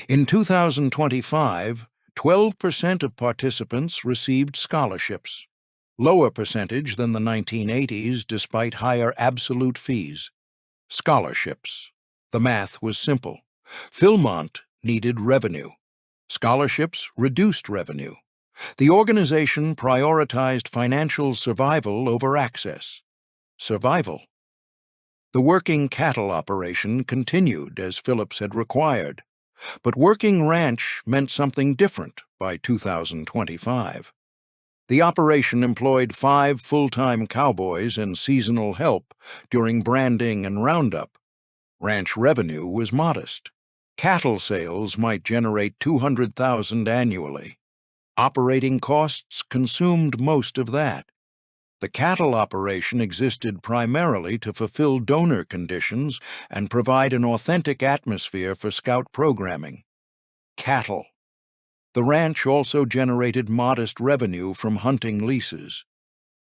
In 2025, 12% of participants received scholarships, lower percentage than the 1980s despite higher absolute fees. Scholarships. The math was simple. Philmont needed revenue. Scholarships reduced revenue. The organization prioritized financial survival over access. Survival. The working cattle operation continued as Phillips had required, but working ranch meant something different by 2025. The operation employed 5 full-time cowboys and seasonal help during branding and roundup. Ranch revenue was modest. Cattle sales might generate $200,000 annually. Operating costs consumed most of that. The cattle operation existed primarily to fulfill donor conditions and provide an authentic atmosphere for scout programming. Cattle. The ranch also generated modest revenue from hunting leases.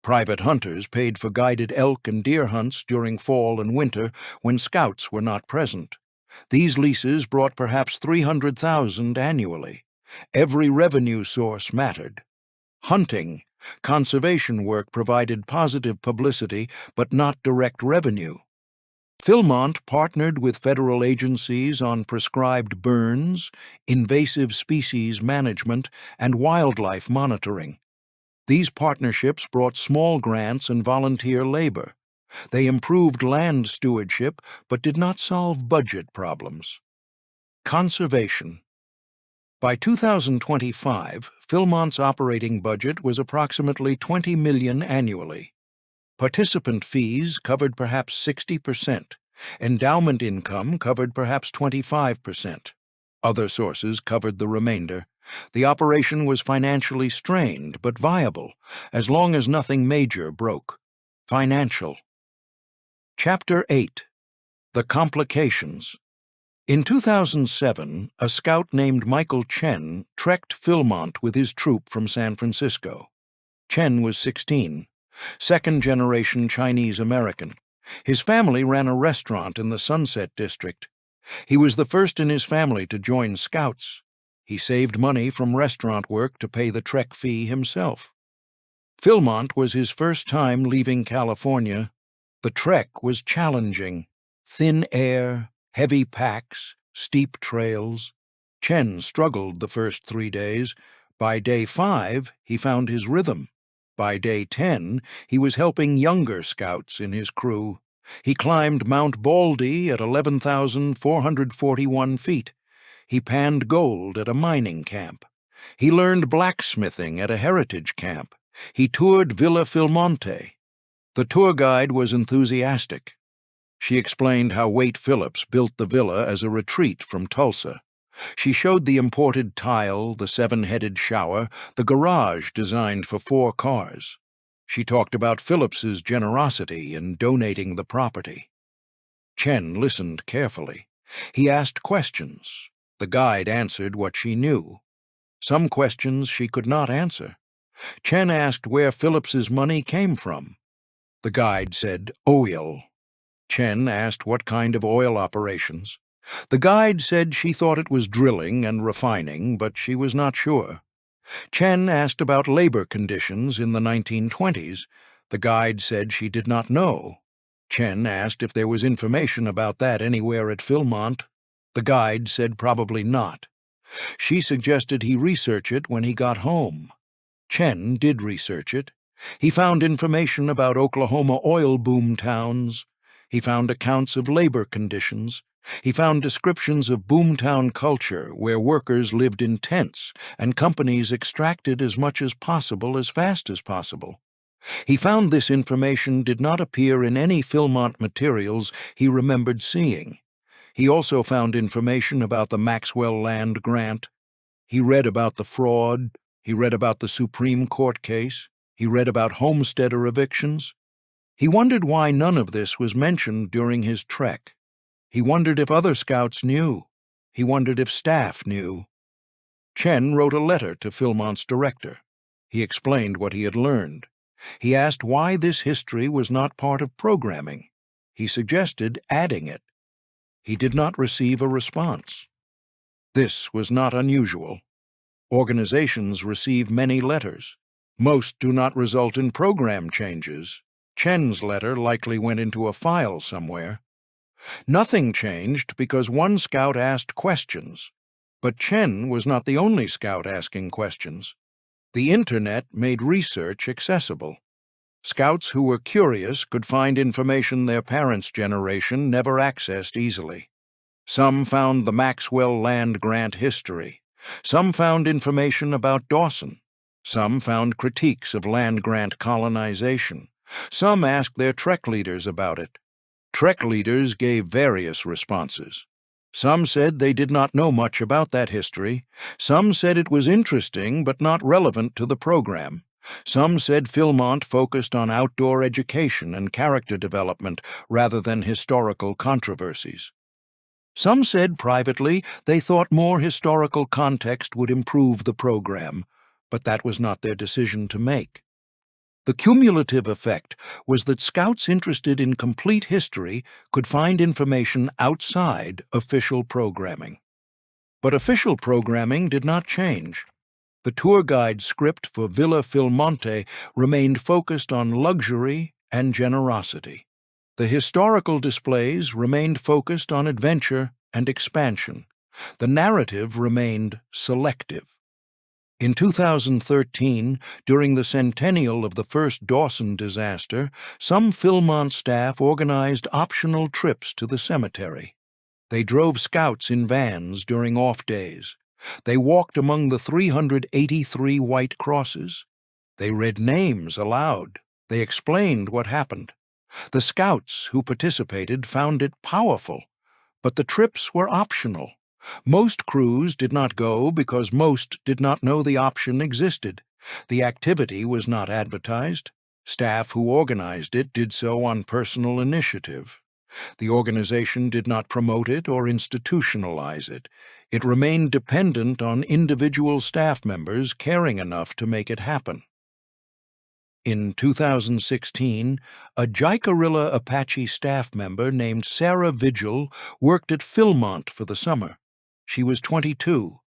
Private hunters paid for guided elk and deer hunts during fall and winter when scouts were not present. These leases brought perhaps $300,000 annually. Every revenue source mattered. Hunting, conservation work provided positive publicity but not direct revenue. Philmont partnered with federal agencies on prescribed burns, invasive species management, and wildlife monitoring. These partnerships brought small grants and volunteer labor. They improved land stewardship but did not solve budget problems. Conservation. By 2025, Philmont's operating budget was approximately $20 million annually. Participant fees covered perhaps 60%. Endowment income covered perhaps 25%. Other sources covered the remainder. The operation was financially strained, but viable, as long as nothing major broke. Financial. Chapter 8. The Complications. In 2007, a scout named Michael Chen trekked Philmont with his troop from San Francisco. Chen was 16, second-generation Chinese-American. His family ran a restaurant in the Sunset District. He was the first in his family to join Scouts. He saved money from restaurant work to pay the trek fee himself. Philmont was his first time leaving California. The trek was challenging. Thin air, heavy packs, steep trails. Chen struggled the first 3 days. By day 5, he found his rhythm. By day 10, he was helping younger scouts in his crew. He climbed Mount Baldy at 11,441 feet. He panned gold at a mining camp. He learned blacksmithing at a heritage camp. He toured Villa Philmonte. The tour guide was enthusiastic. She explained how Waite Phillips built the villa as a retreat from Tulsa. She showed the imported tile, the 7-headed shower, the garage designed for 4 cars. She talked about Phillips's generosity in donating the property. Chen listened carefully. He asked questions. The guide answered what she knew. Some questions she could not answer. Chen asked where Phillips's money came from. The guide said oil. Chen asked what kind of oil operations. The guide said she thought it was drilling and refining, but she was not sure. Chen asked about labor conditions in the 1920s. The guide said she did not know. Chen asked if there was information about that anywhere at Philmont. The guide said probably not. She suggested he research it when he got home. Chen did research it. He found information about Oklahoma oil boom towns. He found accounts of labor conditions. He found descriptions of boomtown culture where workers lived in tents and companies extracted as much as possible as fast as possible. He found this information did not appear in any Philmont materials he remembered seeing. He also found information about the Maxwell Land Grant. He read about the fraud. He read about the Supreme Court case. He read about homesteader evictions. He wondered why none of this was mentioned during his trek. He wondered if other scouts knew. He wondered if staff knew. Chen wrote a letter to Philmont's director. He explained what he had learned. He asked why this history was not part of programming. He suggested adding it. He did not receive a response. This was not unusual. Organizations receive many letters. Most do not result in program changes. Chen's letter likely went into a file somewhere. Nothing changed because one scout asked questions. But Chen was not the only scout asking questions. The Internet made research accessible. Scouts who were curious could find information their parents' generation never accessed easily. Some found the Maxwell Land Grant history. Some found information about Dawson. Some found critiques of land grant colonization. Some asked their trek leaders about it. Trek leaders gave various responses. Some said they did not know much about that history. Some said it was interesting but not relevant to the program. Some said Philmont focused on outdoor education and character development rather than historical controversies. Some said privately they thought more historical context would improve the program, but that was not their decision to make. The cumulative effect was that scouts interested in complete history could find information outside official programming. But official programming did not change. The tour guide script for Villa Philmonte remained focused on luxury and generosity. The historical displays remained focused on adventure and expansion. The narrative remained selective. In 2013, during the centennial of the first Dawson disaster, some Philmont staff organized optional trips to the cemetery. They drove scouts in vans during off days. They walked among the 383 white crosses. They read names aloud. They explained what happened. The scouts who participated found it powerful, but the trips were optional. Most crews did not go because most did not know the option existed. The activity was not advertised. Staff who organized it did so on personal initiative. The organization did not promote it or institutionalize it. It remained dependent on individual staff members caring enough to make it happen. In 2016, a Jicarilla Apache staff member named Sarah Vigil worked at Philmont for the summer. She was 22.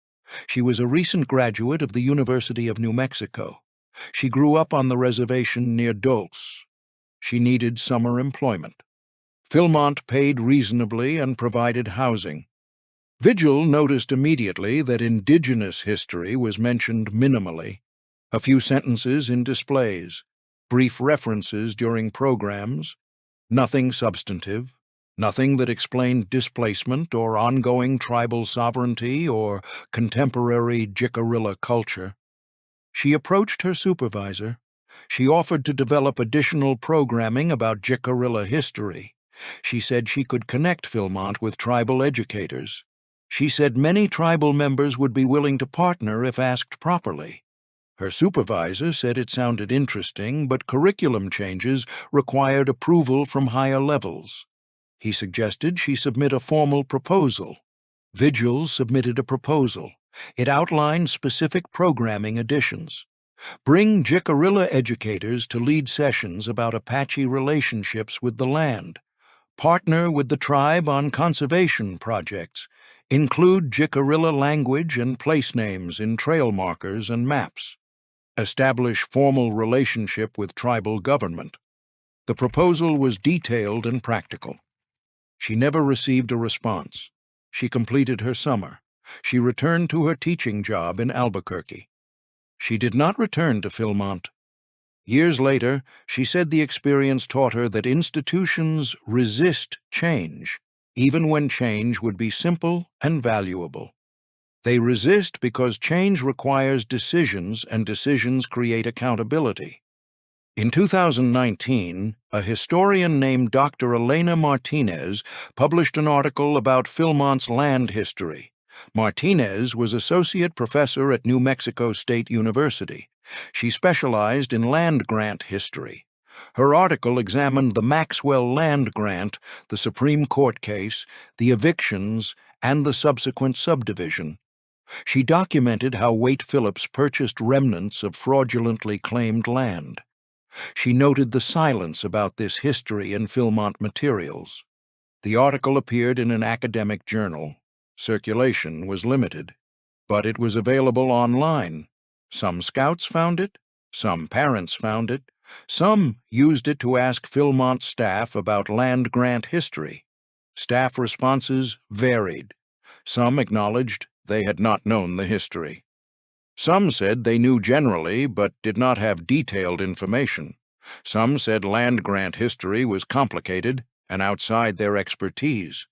She was a recent graduate of the University of New Mexico. She grew up on the reservation near Dulce. She needed summer employment. Philmont paid reasonably and provided housing. Vigil noticed immediately that indigenous history was mentioned minimally. A few sentences in displays, brief references during programs, nothing substantive, nothing that explained displacement or ongoing tribal sovereignty or contemporary Jicarilla culture. She approached her supervisor. She offered to develop additional programming about Jicarilla history. She said she could connect Philmont with tribal educators. She said many tribal members would be willing to partner if asked properly. Her supervisor said it sounded interesting, but curriculum changes required approval from higher levels. He suggested she submit a formal proposal. Vigil submitted a proposal. It outlined specific programming additions. Bring Jicarilla educators to lead sessions about Apache relationships with the land. Partner with the tribe on conservation projects. Include Jicarilla language and place names in trail markers and maps. Establish formal relationship with tribal government. The proposal was detailed and practical. She never received a response. She completed her summer. She returned to her teaching job in Albuquerque. She did not return to Philmont. Years later, she said the experience taught her that institutions resist change, even when change would be simple and valuable. They resist because change requires decisions, and decisions create accountability. In 2019, a historian named Dr. Elena Martinez published an article about Philmont's land history. Martinez was associate professor at New Mexico State University. She specialized in land grant history. Her article examined the Maxwell Land Grant, the Supreme Court case, the evictions, and the subsequent subdivision. She documented how Waite Phillips purchased remnants of fraudulently claimed land. She noted the silence about this history in Philmont materials. The article appeared in an academic journal. Circulation was limited, but it was available online. Some scouts found it, some parents found it, some used it to ask Philmont staff about land grant history. Staff responses varied. Some acknowledged they had not known the history. Some said they knew generally but did not have detailed information. Some said land grant history was complicated and outside their expertise.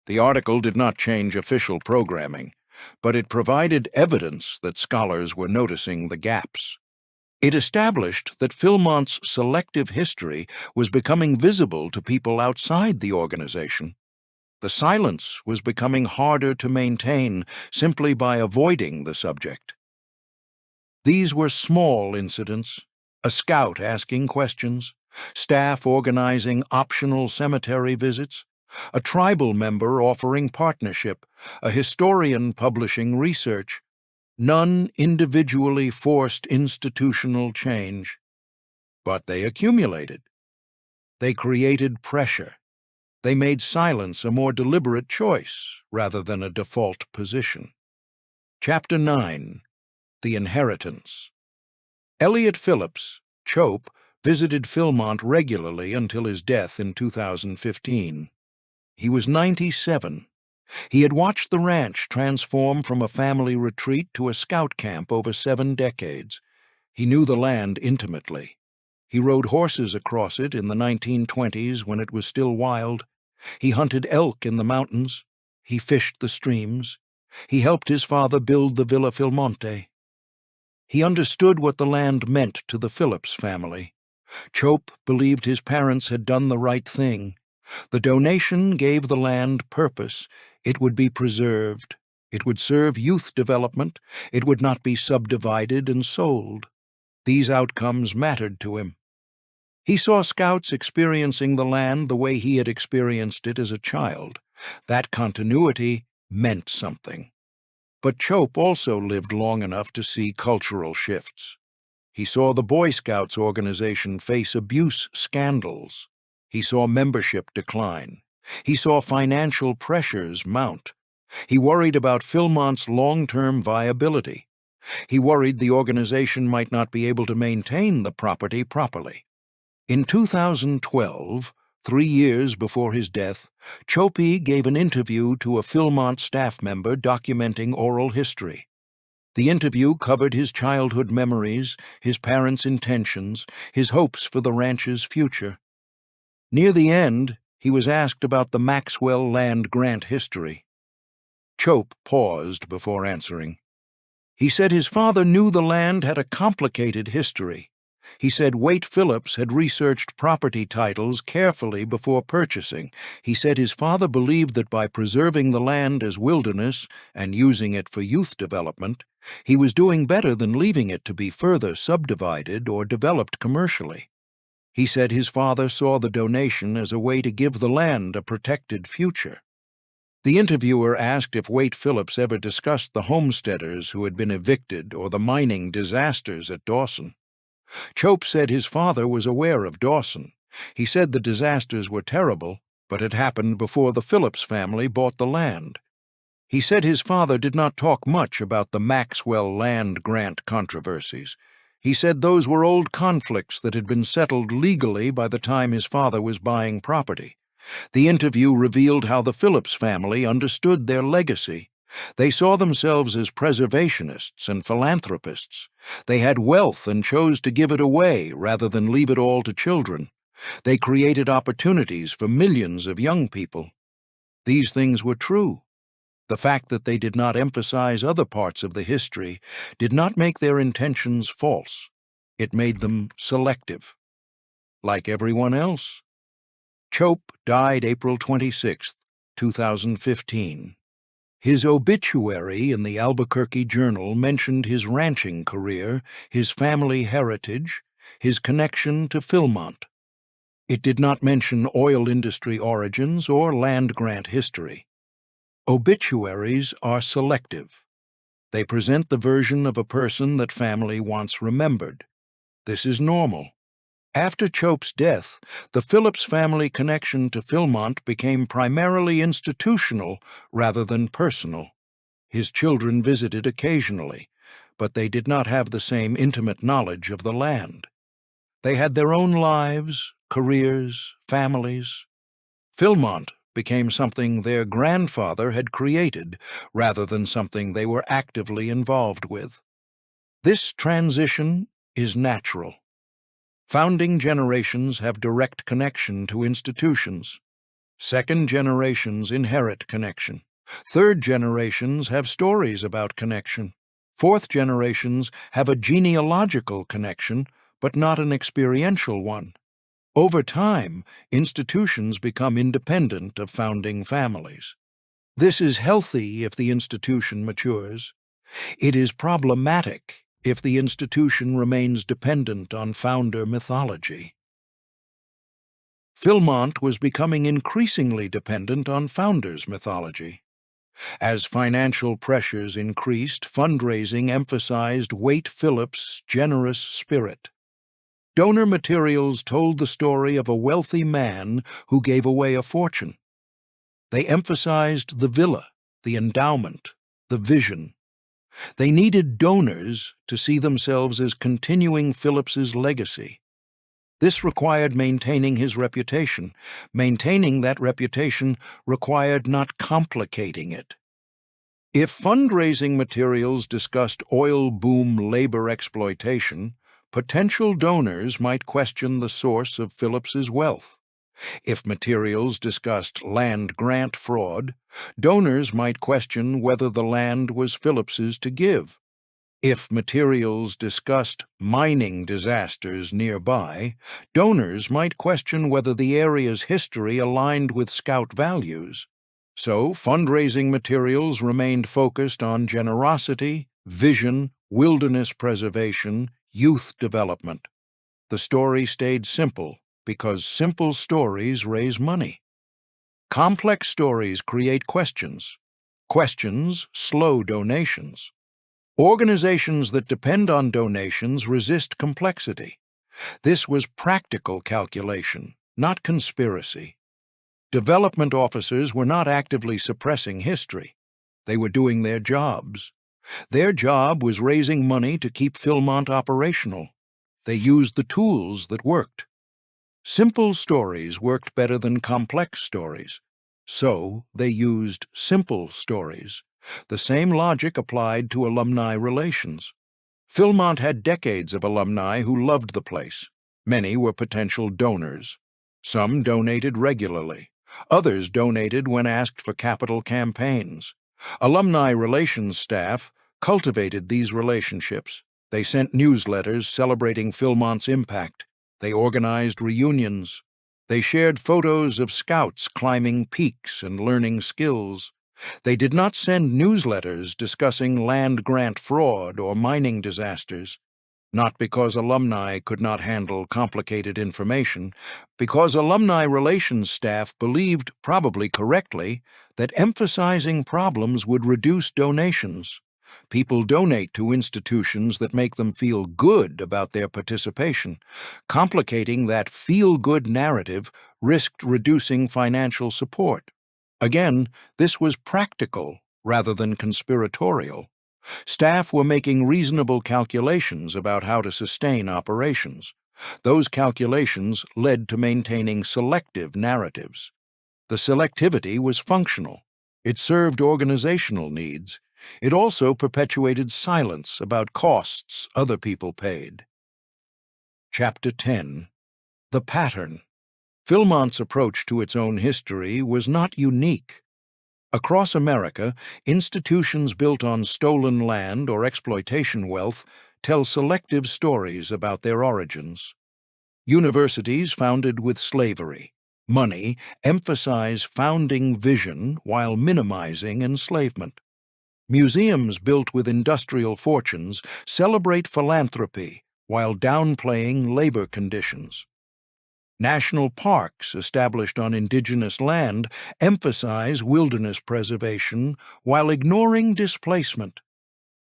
The article did not change official programming, but it provided evidence that scholars were noticing the gaps. It established that Philmont's selective history was becoming visible to people outside the organization. The silence was becoming harder to maintain simply by avoiding the subject. These were small incidents: a scout asking questions, staff organizing optional cemetery visits, a tribal member offering partnership, a historian publishing research. None individually forced institutional change, but they accumulated. They created pressure. They made silence a more deliberate choice rather than a default position. Chapter 9. The Inheritance. Elliot Phillips, Chope, visited Philmont regularly until his death in 2015. He was 97. He had watched the ranch transform from a family retreat to a scout camp over 7 decades. He knew the land intimately. He rode horses across it in the 1920s when it was still wild. He hunted elk in the mountains. He fished the streams. He helped his father build the Villa Philmonte. He understood what the land meant to the Phillips family. Chope believed his parents had done the right thing. The donation gave the land purpose. It would be preserved. It would serve youth development. It would not be subdivided and sold. These outcomes mattered to him. He saw scouts experiencing the land the way he had experienced it as a child. That continuity meant something. But Chope also lived long enough to see cultural shifts. He saw the Boy Scouts organization face abuse scandals. He saw membership decline. He saw financial pressures mount. He worried about Philmont's long-term viability. He worried the organization might not be able to maintain the property properly. In 2012, 3 years before his death, Chope gave an interview to a Philmont staff member documenting oral history. The interview covered his childhood memories, his parents' intentions, his hopes for the ranch's future. Near the end, he was asked about the Maxwell Land Grant history. Chope paused before answering. He said his father knew the land had a complicated history. He said Waite Phillips had researched property titles carefully before purchasing. He said his father believed that by preserving the land as wilderness and using it for youth development, he was doing better than leaving it to be further subdivided or developed commercially. He said his father saw the donation as a way to give the land a protected future. The interviewer asked if Waite Phillips ever discussed the homesteaders who had been evicted or the mining disasters at Dawson. Chope said his father was aware of Dawson. He said the disasters were terrible, but had happened before the Phillips family bought the land. He said his father did not talk much about the Maxwell Land Grant controversies. He said those were old conflicts that had been settled legally by the time his father was buying property. The interview revealed how the Phillips family understood their legacy. They saw themselves as preservationists and philanthropists. They had wealth and chose to give it away rather than leave it all to children. They created opportunities for millions of young people. These things were true. The fact that they did not emphasize other parts of the history did not make their intentions false. It made them selective. Like everyone else. Chope died April 26, 2015. His obituary in the Albuquerque Journal mentioned his ranching career, his family heritage, his connection to Philmont. It did not mention oil industry origins or land grant history. Obituaries are selective. They present the version of a person that family wants remembered. This is normal. After Chope's death, the Phillips family connection to Philmont became primarily institutional rather than personal. His children visited occasionally, but they did not have the same intimate knowledge of the land. They had their own lives, careers, families. Philmont became something their grandfather had created rather than something they were actively involved with. This transition is natural. Founding generations have direct connection to institutions. Second generations inherit connection. Third generations have stories about connection. Fourth generations have a genealogical connection, but not an experiential one. Over time, institutions become independent of founding families. This is healthy if the institution matures. It is problematic if the institution remains dependent on founder mythology. Philmont was becoming increasingly dependent on founders' mythology. As financial pressures increased, fundraising emphasized Waite Phillips' generous spirit. Donor materials told the story of a wealthy man who gave away a fortune. They emphasized the villa, the endowment, the vision. They needed donors to see themselves as continuing Phillips's legacy. This required maintaining his reputation. Maintaining that reputation required not complicating it. If fundraising materials discussed oil boom labor exploitation, potential donors might question the source of Phillips's wealth. If materials discussed land grant fraud, donors might question whether the land was Phillips's to give. If materials discussed mining disasters nearby, donors might question whether the area's history aligned with Scout values. So, fundraising materials remained focused on generosity, vision, wilderness preservation, youth development. The story stayed simple because simple stories raise money. Complex stories create questions. Questions slow donations. Organizations that depend on donations resist complexity. This was practical calculation, not conspiracy. Development officers were not actively suppressing history. They were doing their jobs. Their job was raising money to keep Philmont operational. They used the tools that worked. Simple stories worked better than complex stories. So they used simple stories. The same logic applied to alumni relations. Philmont had decades of alumni who loved the place. Many were potential donors. Some donated regularly. Others donated when asked for capital campaigns. Alumni relations staff cultivated these relationships. They sent newsletters celebrating Philmont's impact. They organized reunions. They shared photos of scouts climbing peaks and learning skills. They did not send newsletters discussing land grant fraud or mining disasters. Not because alumni could not handle complicated information, because alumni relations staff believed, probably correctly, that emphasizing problems would reduce donations. People donate to institutions that make them feel good about their participation. Complicating that feel-good narrative risked reducing financial support. Again, this was practical rather than conspiratorial. Staff were making reasonable calculations about how to sustain operations. Those calculations led to maintaining selective narratives. The selectivity was functional. It served organizational needs. It also perpetuated silence about costs other people paid. Chapter 10. The Pattern. Philmont's approach to its own history was not unique. Across America, institutions built on stolen land or exploitation wealth tell selective stories about their origins. Universities founded with slavery, money emphasize founding vision while minimizing enslavement. Museums built with industrial fortunes celebrate philanthropy while downplaying labor conditions. National parks established on indigenous land emphasize wilderness preservation while ignoring displacement.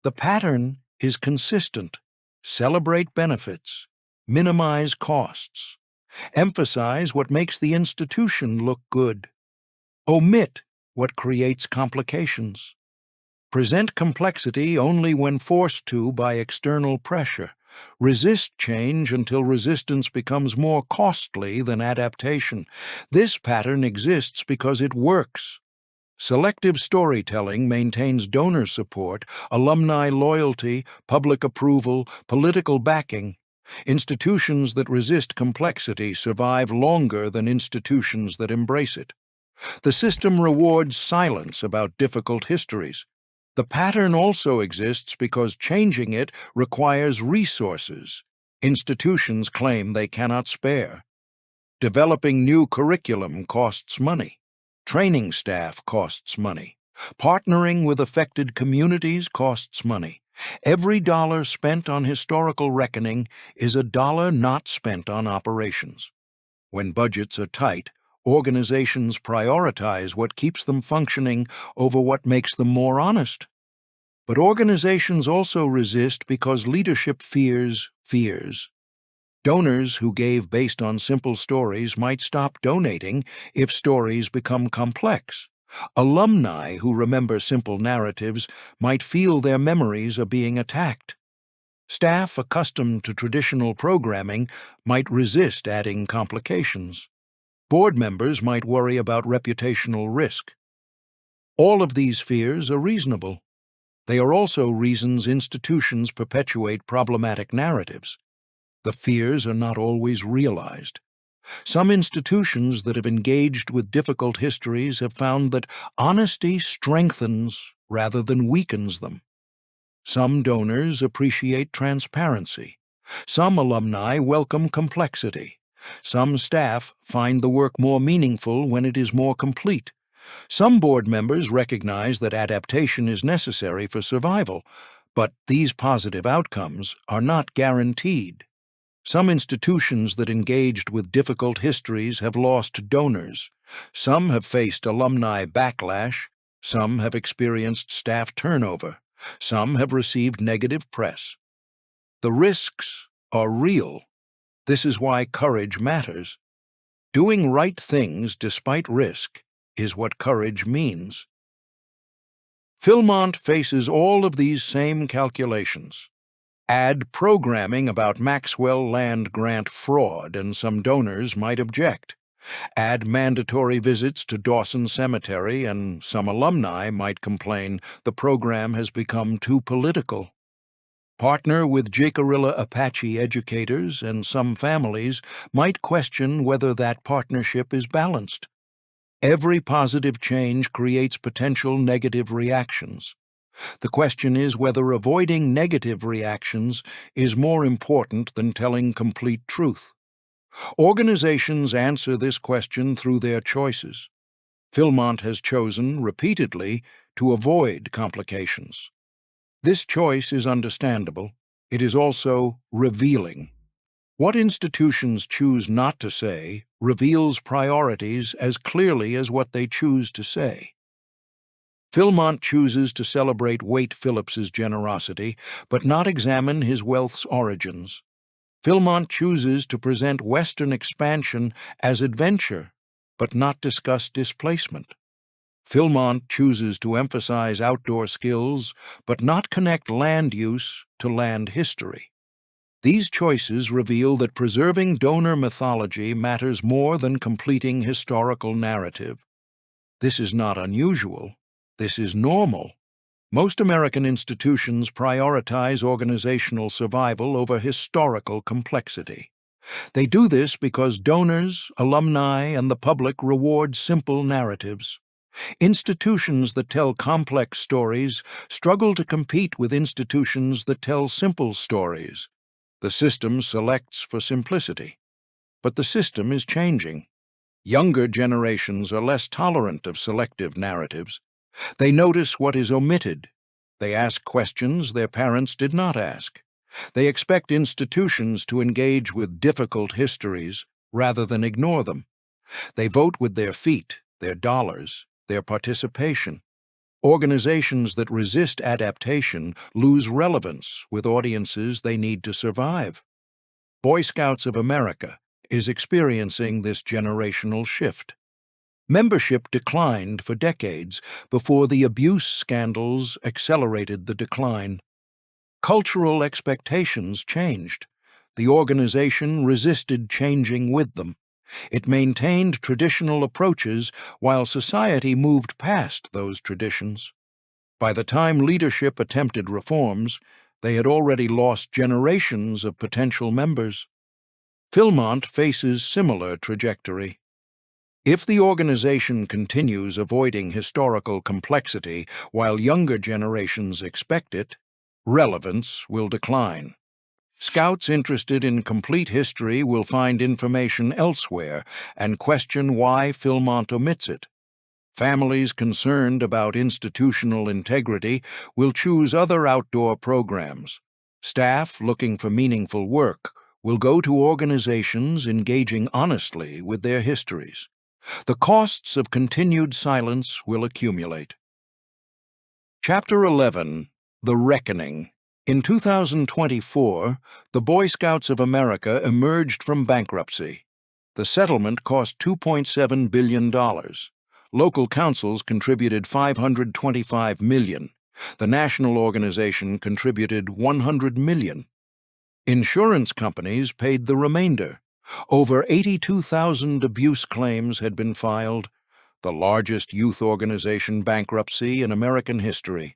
The pattern is consistent. Celebrate benefits. Minimize costs. Emphasize what makes the institution look good. Omit what creates complications. Present complexity only when forced to by external pressure. Resist change until resistance becomes more costly than adaptation. This pattern exists because it works. Selective storytelling maintains donor support, alumni loyalty, public approval, political backing. Institutions that resist complexity survive longer than institutions that embrace it. The system rewards silence about difficult histories. The pattern also exists because changing it requires resources. Institutions claim they cannot spare. Developing new curriculum costs money. Training staff costs money. Partnering with affected communities costs money. Every dollar spent on historical reckoning is a dollar not spent on operations. When budgets are tight, organizations prioritize what keeps them functioning over what makes them more honest. But organizations also resist because leadership fears fears. Donors who gave based on simple stories might stop donating if stories become complex. Alumni who remember simple narratives might feel their memories are being attacked. Staff accustomed to traditional programming might resist adding complications. Board members might worry about reputational risk. All of these fears are reasonable. They are also reasons institutions perpetuate problematic narratives. The fears are not always realized. Some institutions that have engaged with difficult histories have found that honesty strengthens rather than weakens them. Some donors appreciate transparency. Some alumni welcome complexity. Some staff find the work more meaningful when it is more complete. Some board members recognize that adaptation is necessary for survival, but these positive outcomes are not guaranteed. Some institutions that engaged with difficult histories have lost donors. Some have faced alumni backlash. Some have experienced staff turnover. Some have received negative press. The risks are real. This is why courage matters. Doing right things despite risk is what courage means. Philmont faces all of these same calculations. Add programming about Maxwell Land Grant fraud, and some donors might object. Add mandatory visits to Dawson Cemetery, and some alumni might complain the program has become too political. Partner with Jicarilla Apache educators, and some families might question whether that partnership is balanced. Every positive change creates potential negative reactions. The question is whether avoiding negative reactions is more important than telling complete truth. Organizations answer this question through their choices. Philmont has chosen, repeatedly, to avoid complications. This choice is understandable. It is also revealing. What institutions choose not to say reveals priorities as clearly as what they choose to say. Philmont chooses to celebrate Waite Phillips's generosity, but not examine his wealth's origins. Philmont chooses to present Western expansion as adventure, but not discuss displacement. Philmont chooses to emphasize outdoor skills, but not connect land use to land history. These choices reveal that preserving donor mythology matters more than completing historical narrative. This is not unusual. This is normal. Most American institutions prioritize organizational survival over historical complexity. They do this because donors, alumni, and the public reward simple narratives. Institutions that tell complex stories struggle to compete with institutions that tell simple stories. The system selects for simplicity. But the system is changing. Younger generations are less tolerant of selective narratives. They notice what is omitted. They ask questions their parents did not ask. They expect institutions to engage with difficult histories rather than ignore them. They vote with their feet, their dollars, their participation. Organizations that resist adaptation lose relevance with audiences they need to survive. Boy Scouts of America is experiencing this generational shift. Membership declined for decades before the abuse scandals accelerated the decline. Cultural expectations changed. The organization resisted changing with them. It maintained traditional approaches while society moved past those traditions. By the time leadership attempted reforms, they had already lost generations of potential members. Philmont faces similar trajectory. If the organization continues avoiding historical complexity while younger generations expect it, relevance will decline. Scouts interested in complete history will find information elsewhere and question why Philmont omits it. Families concerned about institutional integrity will choose other outdoor programs. Staff looking for meaningful work will go to organizations engaging honestly with their histories. The costs of continued silence will accumulate. Chapter 11. The Reckoning. In 2024, the Boy Scouts of America emerged from bankruptcy. The settlement cost $2.7 billion. Local councils contributed $525 million. The national organization contributed $100 million. Insurance companies paid the remainder. Over 82,000 abuse claims had been filed, the largest youth organization bankruptcy in American history.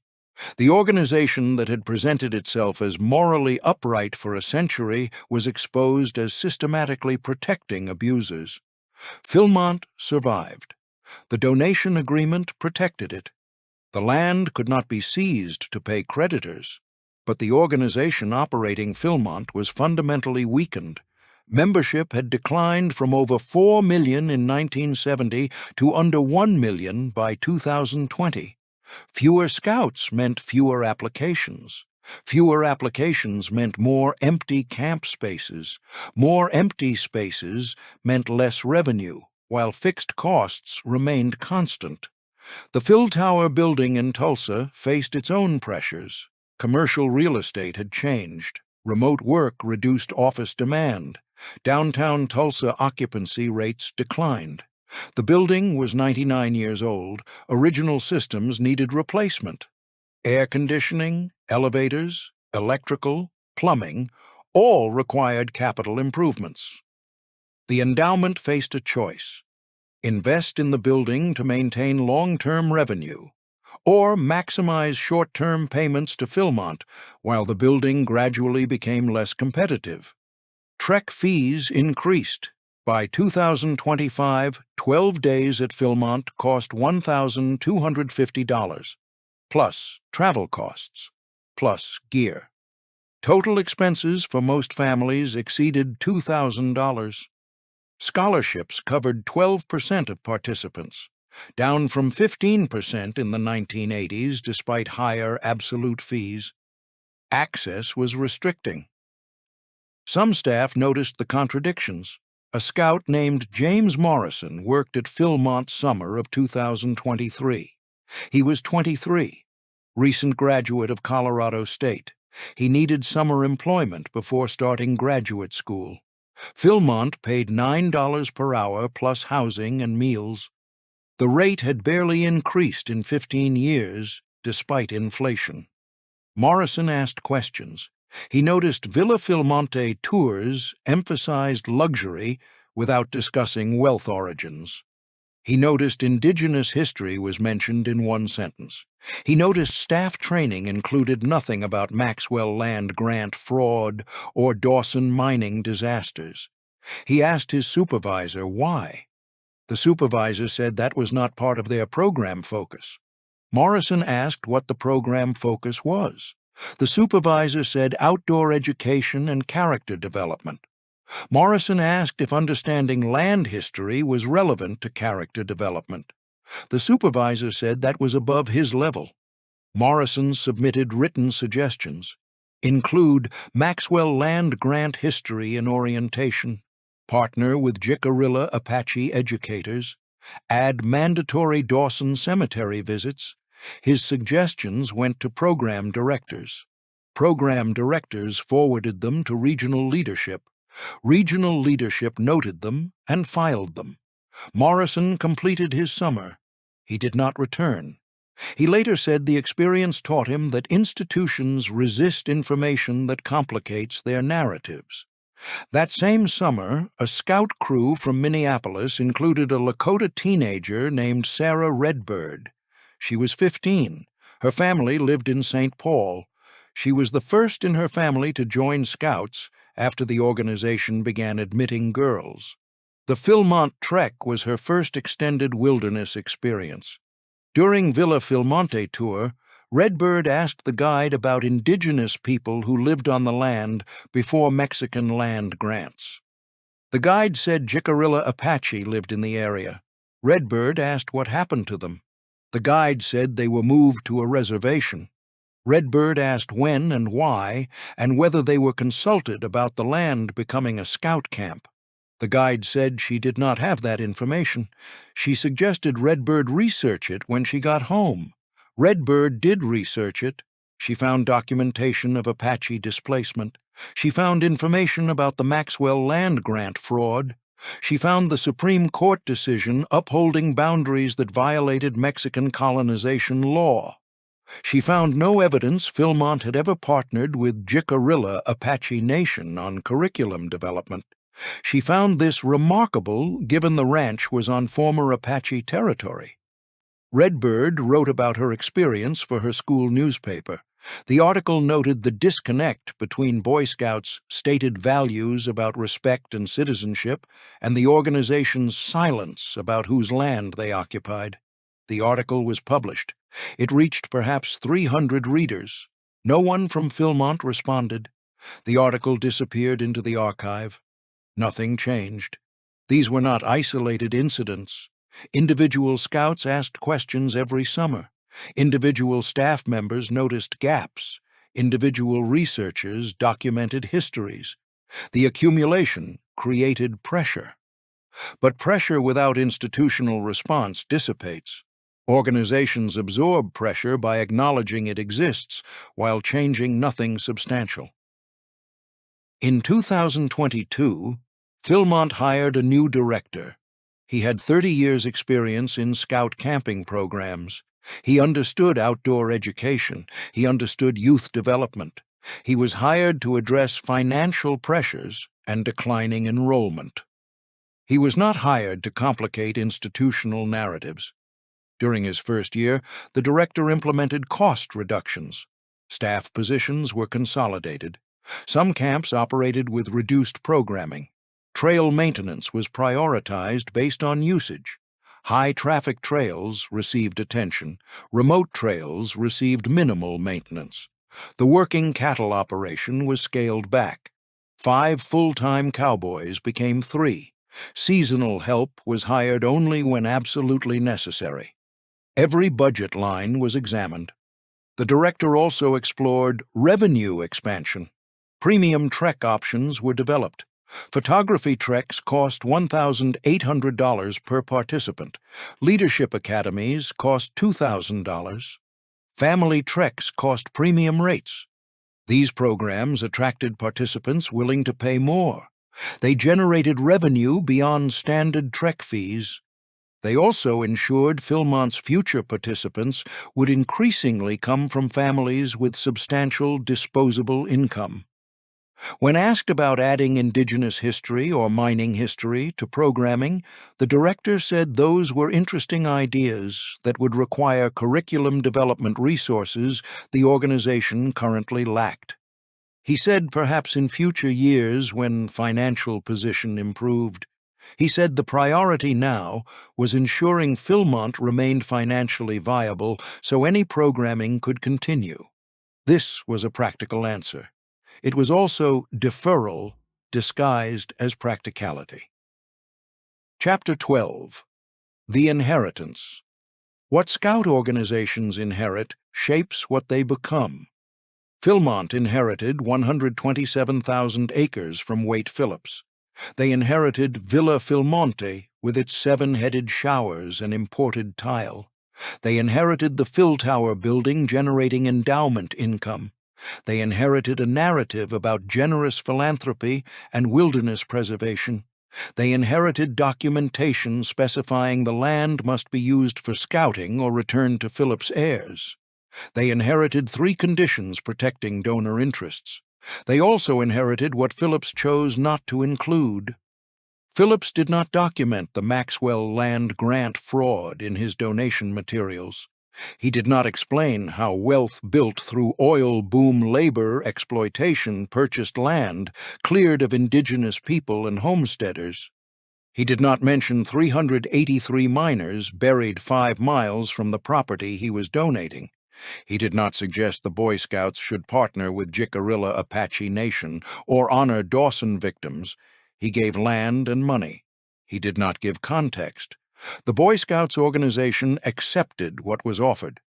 The organization that had presented itself as morally upright for a century was exposed as systematically protecting abusers. Philmont survived. The donation agreement protected it. The land could not be seized to pay creditors. But the organization operating Philmont was fundamentally weakened. Membership had declined from over 4 million in 1970 to under 1 million by 2020. Fewer scouts meant fewer applications. Fewer applications meant more empty camp spaces. More empty spaces meant less revenue, while fixed costs remained constant. The Phil Tower building in Tulsa faced its own pressures. Commercial real estate had changed. Remote work reduced office demand. Downtown Tulsa occupancy rates declined. The building was 99 years old. Original systems needed replacement. Air conditioning, elevators, electrical, plumbing, all required capital improvements. The endowment faced a choice: invest in the building to maintain long-term revenue, or maximize short-term payments to Philmont while the building gradually became less competitive. Trek fees increased. By 2025, 12 days at Philmont cost $1,250, plus travel costs, plus gear. Total expenses for most families exceeded $2,000. Scholarships covered 12% of participants, down from 15% in the 1980s despite higher absolute fees. Access was restricting. Some staff noticed the contradictions. A scout named James Morrison worked at Philmont summer of 2023. He was 23, recent graduate of Colorado State. He needed summer employment before starting graduate school. Philmont paid $9 per hour plus housing and meals. The rate had barely increased in 15 years, despite inflation. Morrison asked questions. He noticed Villa Philmonte tours emphasized luxury without discussing wealth origins. He noticed indigenous history was mentioned in one sentence. He noticed staff training included nothing about Maxwell Land Grant fraud or Dawson mining disasters. He asked his supervisor why. The supervisor said that was not part of their program focus. Morrison asked what the program focus was. The supervisor said outdoor education and character development. Morrison asked if understanding land history was relevant to character development. The supervisor said that was above his level. Morrison submitted written suggestions. Include Maxwell Land Grant history and orientation. Partner with Jicarilla Apache educators. Add mandatory Dawson Cemetery visits. His suggestions went to program directors. Program directors forwarded them to regional leadership. Regional leadership noted them and filed them. Morrison completed his summer. He did not return. He later said the experience taught him that institutions resist information that complicates their narratives. That same summer, a scout crew from Minneapolis included a Lakota teenager named Sarah Redbird. She was 15. Her family lived in St. Paul. She was the first in her family to join Scouts after the organization began admitting girls. The Philmont Trek was her first extended wilderness experience. During Villa Philmonte tour, Redbird asked the guide about indigenous people who lived on the land before Mexican land grants. The guide said Jicarilla Apache lived in the area. Redbird asked what happened to them. The guide said they were moved to a reservation. Redbird asked when and why, and whether they were consulted about the land becoming a scout camp. The guide said she did not have that information. She suggested Redbird research it when she got home. Redbird did research it. She found documentation of Apache displacement. She found information about the Maxwell Land Grant fraud. She found the Supreme Court decision upholding boundaries that violated Mexican colonization law. She found no evidence Philmont had ever partnered with Jicarilla Apache Nation on curriculum development. She found this remarkable given the ranch was on former Apache territory. Redbird wrote about her experience for her school newspaper. The article noted the disconnect between Boy Scouts' stated values about respect and citizenship and the organization's silence about whose land they occupied. The article was published. It reached perhaps 300 readers. No one from Philmont responded. The article disappeared into the archive. Nothing changed. These were not isolated incidents. Individual scouts asked questions every summer. Individual staff members noticed gaps. Individual researchers documented histories. The accumulation created pressure. But pressure without institutional response dissipates. Organizations absorb pressure by acknowledging it exists while changing nothing substantial. In 2022, Philmont hired a new director. He had 30 years' experience in Scout camping programs. He understood outdoor education. He understood youth development. He was hired to address financial pressures and declining enrollment. He was not hired to complicate institutional narratives. During his first year, the director implemented cost reductions. Staff positions were consolidated. Some camps operated with reduced programming. Trail maintenance was prioritized based on usage. High-traffic trails received attention. Remote trails received minimal maintenance. The working cattle operation was scaled back. 5 full-time cowboys became 3. Seasonal help was hired only when absolutely necessary. Every budget line was examined. The director also explored revenue expansion. Premium trek options were developed. Photography treks cost $1,800 per participant. Leadership academies cost $2,000. Family treks cost premium rates. These programs attracted participants willing to pay more. They generated revenue beyond standard trek fees. They also ensured Philmont's future participants would increasingly come from families with substantial disposable income. When asked about adding indigenous history or mining history to programming, the director said those were interesting ideas that would require curriculum development resources the organization currently lacked. He said perhaps in future years when financial position improved. He said the priority now was ensuring Philmont remained financially viable so any programming could continue. This was a practical answer. It was also deferral disguised as practicality. Chapter 12. The Inheritance. What Scout organizations inherit shapes what they become. Philmont inherited 127,000 acres from Waite Phillips. They inherited Villa Philmonte with its 7-headed showers and imported tile. They inherited the Phil Tower building generating endowment income. They inherited a narrative about generous philanthropy and wilderness preservation. They inherited documentation specifying the land must be used for scouting or returned to Phillips' heirs. They inherited 3 conditions protecting donor interests. They also inherited what Phillips chose not to include. Phillips did not document the Maxwell Land Grant fraud in his donation materials. He did not explain how wealth built through oil boom labor exploitation purchased land cleared of indigenous people and homesteaders. He did not mention 383 miners buried 5 miles from the property he was donating. He did not suggest the Boy Scouts should partner with Jicarilla Apache Nation or honor Dawson victims. He gave land and money. He did not give context. The Boy Scouts organization accepted what was offered.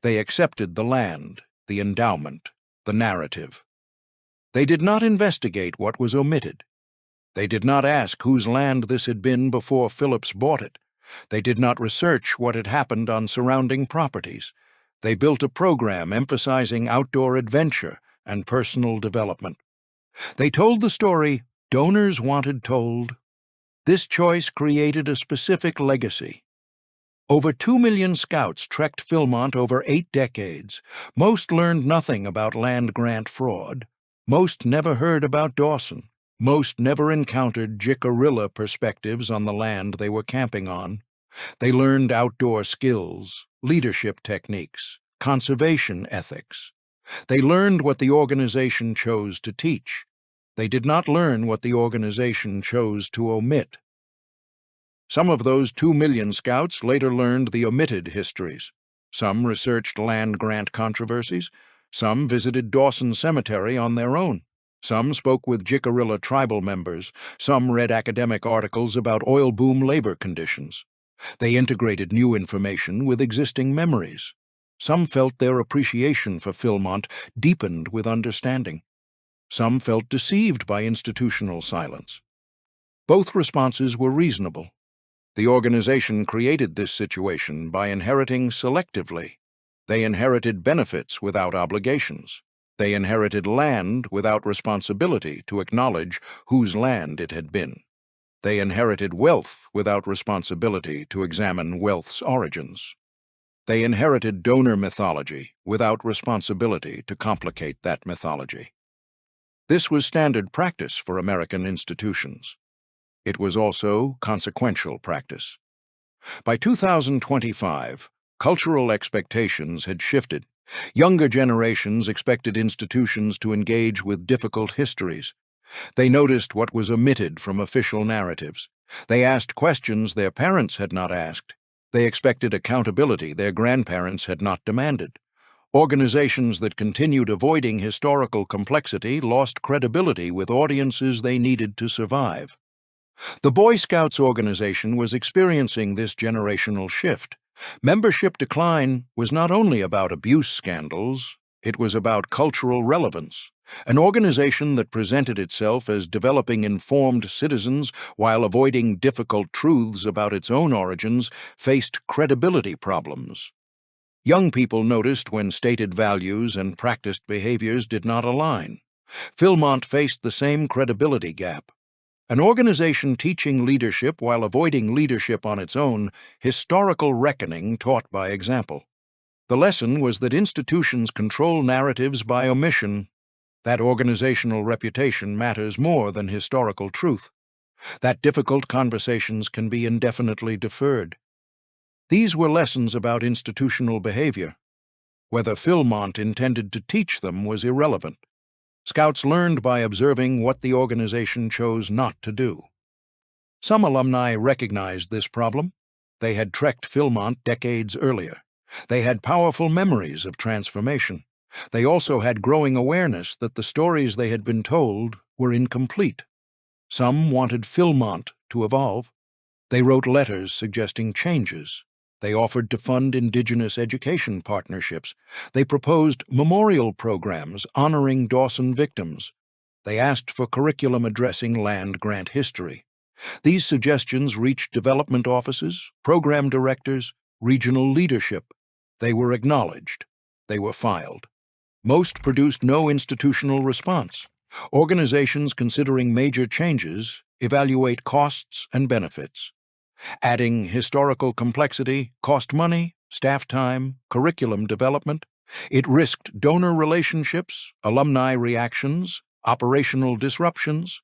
They accepted the land, the endowment, the narrative. They did not investigate what was omitted. They did not ask whose land this had been before Phillips bought it. They did not research what had happened on surrounding properties. They built a program emphasizing outdoor adventure and personal development. They told the story donors wanted told. This choice created a specific legacy. Over 2 million scouts trekked Philmont over 8 decades. Most learned nothing about land grant fraud. Most never heard about Dawson. Most never encountered Jicarilla perspectives on the land they were camping on. They learned outdoor skills, leadership techniques, conservation ethics. They learned what the organization chose to teach. They did not learn what the organization chose to omit. Some of those 2 million scouts later learned the omitted histories. Some researched land grant controversies. Some visited Dawson Cemetery on their own. Some spoke with Jicarilla tribal members. Some read academic articles about oil boom labor conditions. They integrated new information with existing memories. Some felt their appreciation for Philmont deepened with understanding. Some felt deceived by institutional silence. Both responses were reasonable. The organization created this situation by inheriting selectively. They inherited benefits without obligations. They inherited land without responsibility to acknowledge whose land it had been. They inherited wealth without responsibility to examine wealth's origins. They inherited donor mythology without responsibility to complicate that mythology. This was standard practice for American institutions. It was also consequential practice. By 2025, cultural expectations had shifted. Younger generations expected institutions to engage with difficult histories. They noticed what was omitted from official narratives. They asked questions their parents had not asked. They expected accountability their grandparents had not demanded. Organizations that continued avoiding historical complexity lost credibility with audiences they needed to survive. The Boy Scouts organization was experiencing this generational shift. Membership decline was not only about abuse scandals, it was about cultural relevance. An organization that presented itself as developing informed citizens while avoiding difficult truths about its own origins faced credibility problems. Young people noticed when stated values and practiced behaviors did not align. Philmont faced the same credibility gap. An organization teaching leadership while avoiding leadership on its own, historical reckoning taught by example. The lesson was that institutions control narratives by omission. That organizational reputation matters more than historical truth. That difficult conversations can be indefinitely deferred. These were lessons about institutional behavior. Whether Philmont intended to teach them was irrelevant. Scouts learned by observing what the organization chose not to do. Some alumni recognized this problem. They had trekked Philmont decades earlier. They had powerful memories of transformation. They also had growing awareness that the stories they had been told were incomplete. Some wanted Philmont to evolve. They wrote letters suggesting changes. They offered to fund indigenous education partnerships. They proposed memorial programs honoring Dawson victims. They asked for curriculum addressing land grant history. These suggestions reached development offices, program directors, regional leadership. They were acknowledged. They were filed. Most produced no institutional response. Organizations considering major changes evaluate costs and benefits. Adding historical complexity cost money, staff time, curriculum development. It risked donor relationships, alumni reactions, operational disruptions.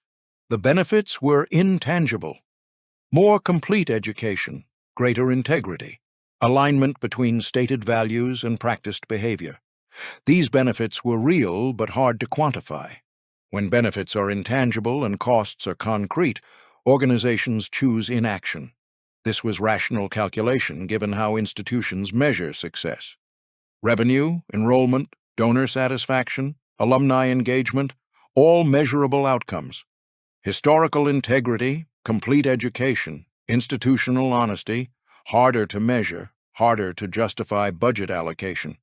The benefits were intangible. More complete education, greater integrity, alignment between stated values and practiced behavior. These benefits were real but hard to quantify. When benefits are intangible and costs are concrete, organizations choose inaction. This was rational calculation given how institutions measure success. Revenue, enrollment, donor satisfaction, alumni engagement, all measurable outcomes. Historical integrity, complete education, institutional honesty, harder to measure, harder to justify budget allocation.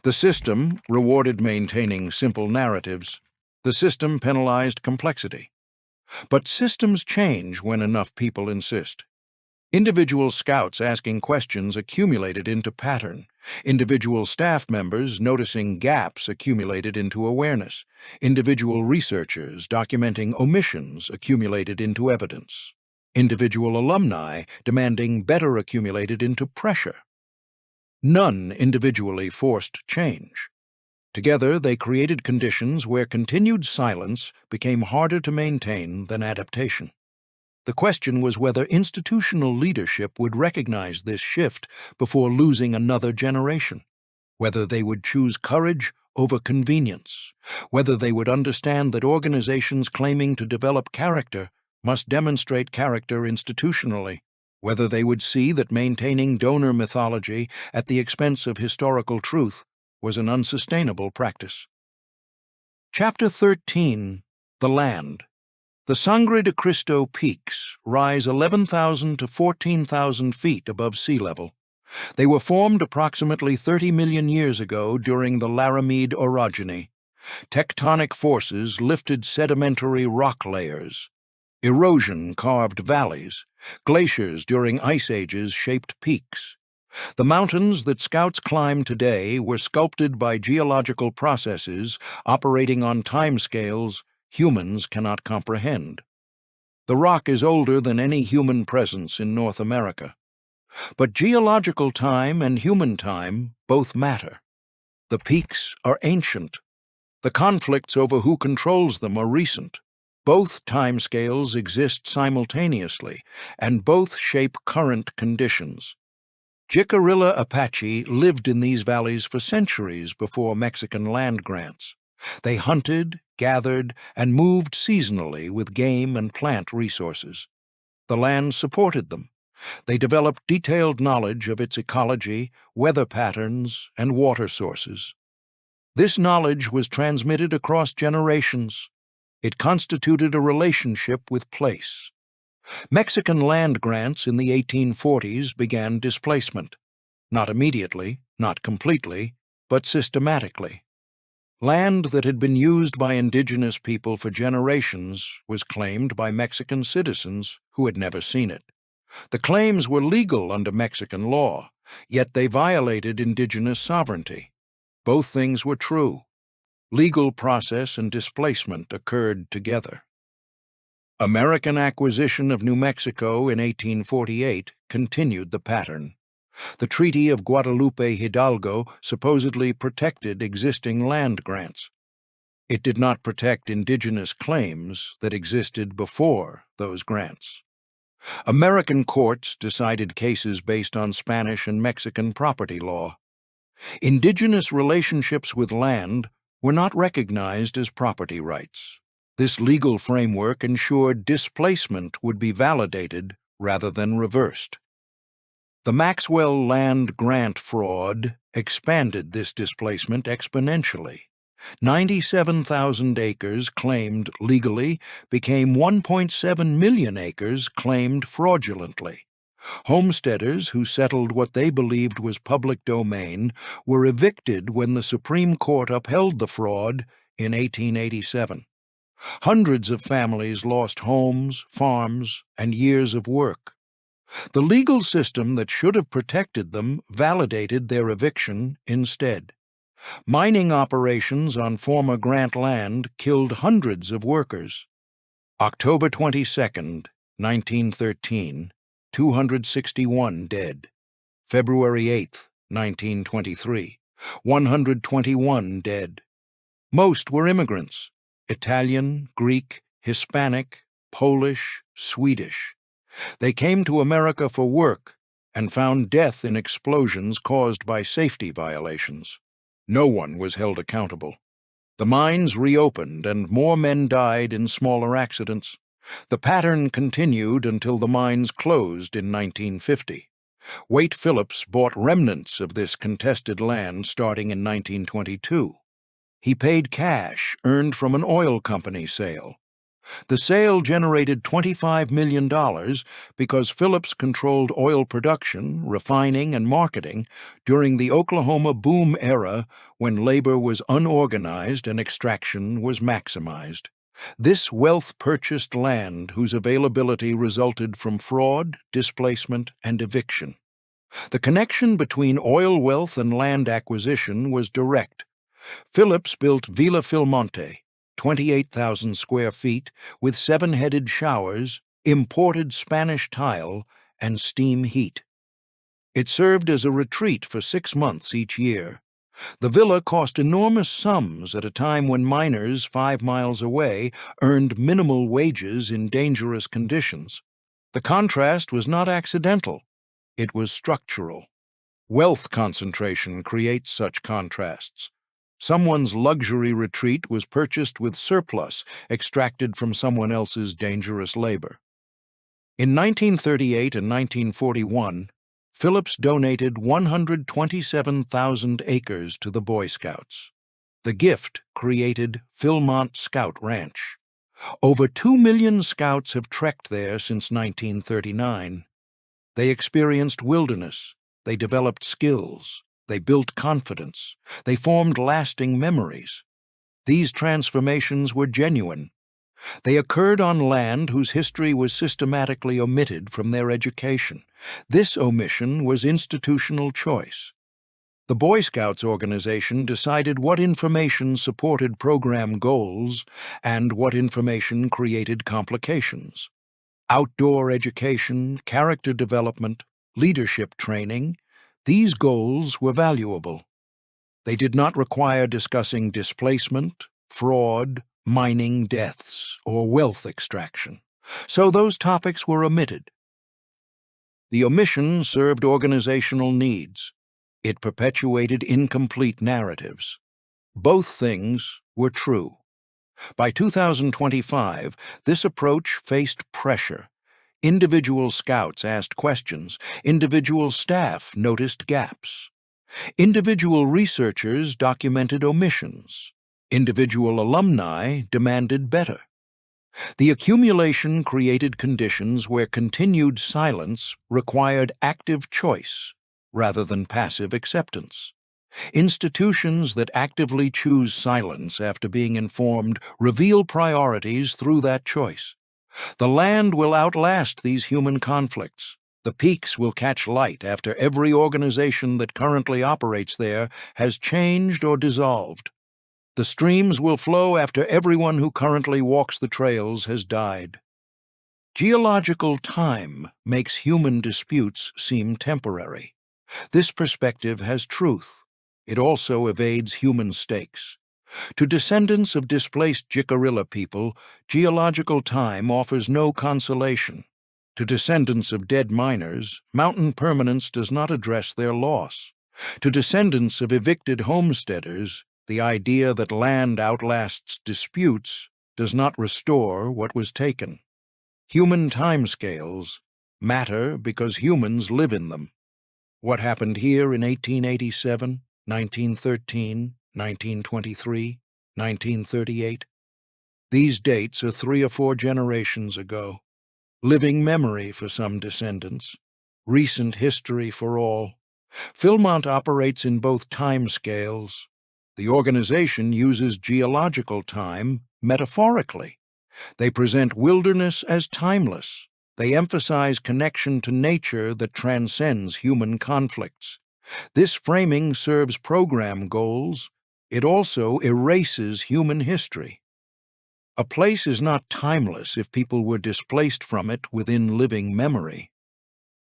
The system rewarded maintaining simple narratives. The system penalized complexity. But systems change when enough people insist. Individual scouts asking questions accumulated into pattern. Individual staff members noticing gaps accumulated into awareness. Individual researchers documenting omissions accumulated into evidence. Individual alumni demanding better accumulated into pressure. None individually forced change. Together, they created conditions where continued silence became harder to maintain than adaptation. The question was whether institutional leadership would recognize this shift before losing another generation, whether they would choose courage over convenience, whether they would understand that organizations claiming to develop character must demonstrate character institutionally, whether they would see that maintaining donor mythology at the expense of historical truth was an unsustainable practice. Chapter 13. The Land. The Sangre de Cristo peaks rise 11,000 to 14,000 feet above sea level. They were formed approximately 30 million years ago during the Laramide orogeny. Tectonic forces lifted sedimentary rock layers. Erosion carved valleys. Glaciers during ice ages shaped peaks. The mountains that scouts climb today were sculpted by geological processes operating on timescales humans cannot comprehend. The rock is older than any human presence in North America. But geological time and human time both matter. The peaks are ancient. The conflicts over who controls them are recent. Both timescales exist simultaneously, and both shape current conditions. Jicarilla Apache lived in these valleys for centuries before Mexican land grants. They hunted, gathered, and moved seasonally with game and plant resources. The land supported them. They developed detailed knowledge of its ecology, weather patterns, and water sources. This knowledge was transmitted across generations. It constituted a relationship with place. Mexican land grants in the 1840s began displacement. Not immediately, not completely, but systematically. Land that had been used by indigenous people for generations was claimed by Mexican citizens who had never seen it. The claims were legal under Mexican law, yet they violated indigenous sovereignty. Both things were true. Legal process and displacement occurred together. American acquisition of New Mexico in 1848 continued the pattern. The Treaty of Guadalupe Hidalgo supposedly protected existing land grants. It did not protect indigenous claims that existed before those grants. American courts decided cases based on Spanish and Mexican property law. Indigenous relationships with land were not recognized as property rights. This legal framework ensured displacement would be validated rather than reversed. The Maxwell Land Grant fraud expanded this displacement exponentially. 97,000 acres claimed legally became 1.7 million acres claimed fraudulently. Homesteaders who settled what they believed was public domain were evicted when the Supreme Court upheld the fraud in 1887. Hundreds of families lost homes, farms, and years of work. The legal system that should have protected them validated their eviction instead. Mining operations on former grant land killed hundreds of workers. October 22, 1913, 261 dead. February 8, 1923, 121 dead. Most were immigrants: Italian, Greek, Hispanic, Polish, Swedish. They came to America for work and found death in explosions caused by safety violations. No one was held accountable. The mines reopened and more men died in smaller accidents. The pattern continued until the mines closed in 1950. Waite Phillips bought remnants of this contested land starting in 1922. He paid cash earned from an oil company sale. The sale generated $25 million because Phillips controlled oil production, refining, and marketing during the Oklahoma boom era when labor was unorganized and extraction was maximized. This wealth purchased land whose availability resulted from fraud, displacement, and eviction. The connection between oil wealth and land acquisition was direct. Phillips built Villa Philmonte, 28,000 square feet, with 7-headed showers, imported Spanish tile, and steam heat. It served as a retreat for 6 months each year. The villa cost enormous sums at a time when miners 5 miles away earned minimal wages in dangerous conditions. The contrast was not accidental. It was structural. Wealth concentration creates such contrasts. Someone's luxury retreat was purchased with surplus extracted from someone else's dangerous labor. In 1938 and 1941, Phillips donated 127,000 acres to the Boy Scouts. The gift created Philmont Scout Ranch. Over 2 million scouts have trekked there since 1939. They experienced wilderness, they developed skills, they built confidence, they formed lasting memories. These transformations were genuine. They occurred on land whose history was systematically omitted from their education. This omission was institutional choice. The Boy Scouts organization decided what information supported program goals and what information created complications. Outdoor education, character development, leadership training, these goals were valuable. They did not require discussing displacement, fraud, mining deaths, or wealth extraction, so those topics were omitted. The omission served organizational needs. It perpetuated incomplete narratives. Both things were true. By 2025, this approach faced pressure. Individual scouts asked questions. Individual staff noticed gaps. Individual researchers documented omissions. Individual alumni demanded better. The accumulation created conditions where continued silence required active choice rather than passive acceptance. Institutions that actively choose silence after being informed reveal priorities through that choice. The land will outlast these human conflicts. The peaks will catch light after every organization that currently operates there has changed or dissolved. The streams will flow after everyone who currently walks the trails has died. Geological time makes human disputes seem temporary. This perspective has truth. It also evades human stakes. To descendants of displaced Jicarilla people, geological time offers no consolation. To descendants of dead miners, mountain permanence does not address their loss. To descendants of evicted homesteaders, the idea that land outlasts disputes does not restore what was taken. Human timescales matter because humans live in them. What happened here in 1887, 1913, 1923, 1938? These dates are 3 or 4 generations ago. Living memory for some descendants. Recent history for all. Philmont operates in both time scales. The organization uses geological time metaphorically. They present wilderness as timeless. They emphasize connection to nature that transcends human conflicts. This framing serves program goals. It also erases human history. A place is not timeless if people were displaced from it within living memory.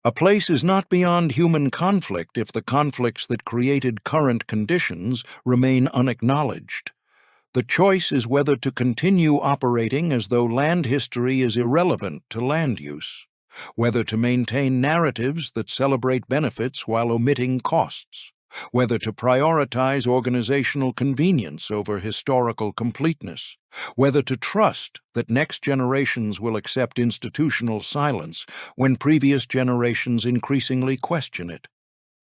A place is not beyond human conflict if the conflicts that created current conditions remain unacknowledged. The choice is whether to continue operating as though land history is irrelevant to land use, whether to maintain narratives that celebrate benefits while omitting costs, whether to prioritize organizational convenience over historical completeness, whether to trust that next generations will accept institutional silence when previous generations increasingly question it.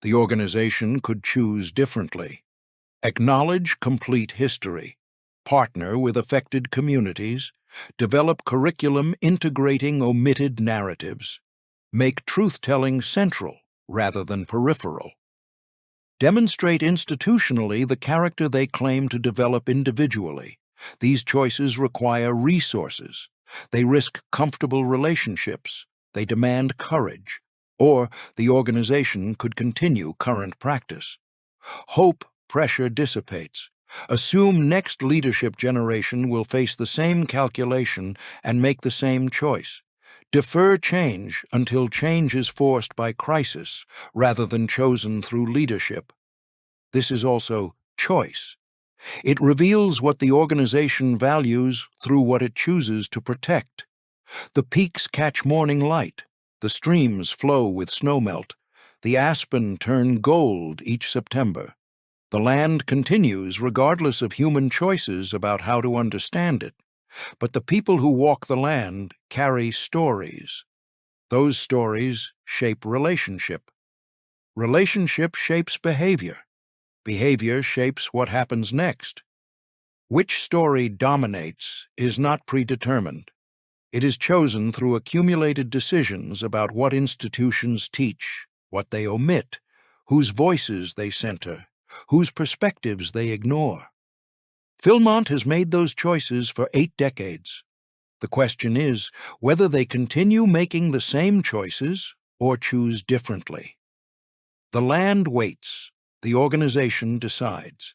The organization could choose differently. Acknowledge complete history. Partner with affected communities. Develop curriculum integrating omitted narratives. Make truth-telling central rather than peripheral. Demonstrate institutionally the character they claim to develop individually. These choices require resources. They risk comfortable relationships. They demand courage. Or the organization could continue current practice. Hope pressure dissipates. Assume next leadership generation will face the same calculation and make the same choice. Defer change until change is forced by crisis rather than chosen through leadership. This is also choice. It reveals what the organization values through what it chooses to protect. The peaks catch morning light. The streams flow with snowmelt. The aspen turn gold each September. The land continues regardless of human choices about how to understand it. But the people who walk the land carry stories. Those stories shape relationship. Relationship shapes behavior. Behavior shapes what happens next. Which story dominates is not predetermined. It is chosen through accumulated decisions about what institutions teach, what they omit, whose voices they center, whose perspectives they ignore. Philmont has made those choices for 8 decades. The question is whether they continue making the same choices or choose differently. The land waits. The organization decides.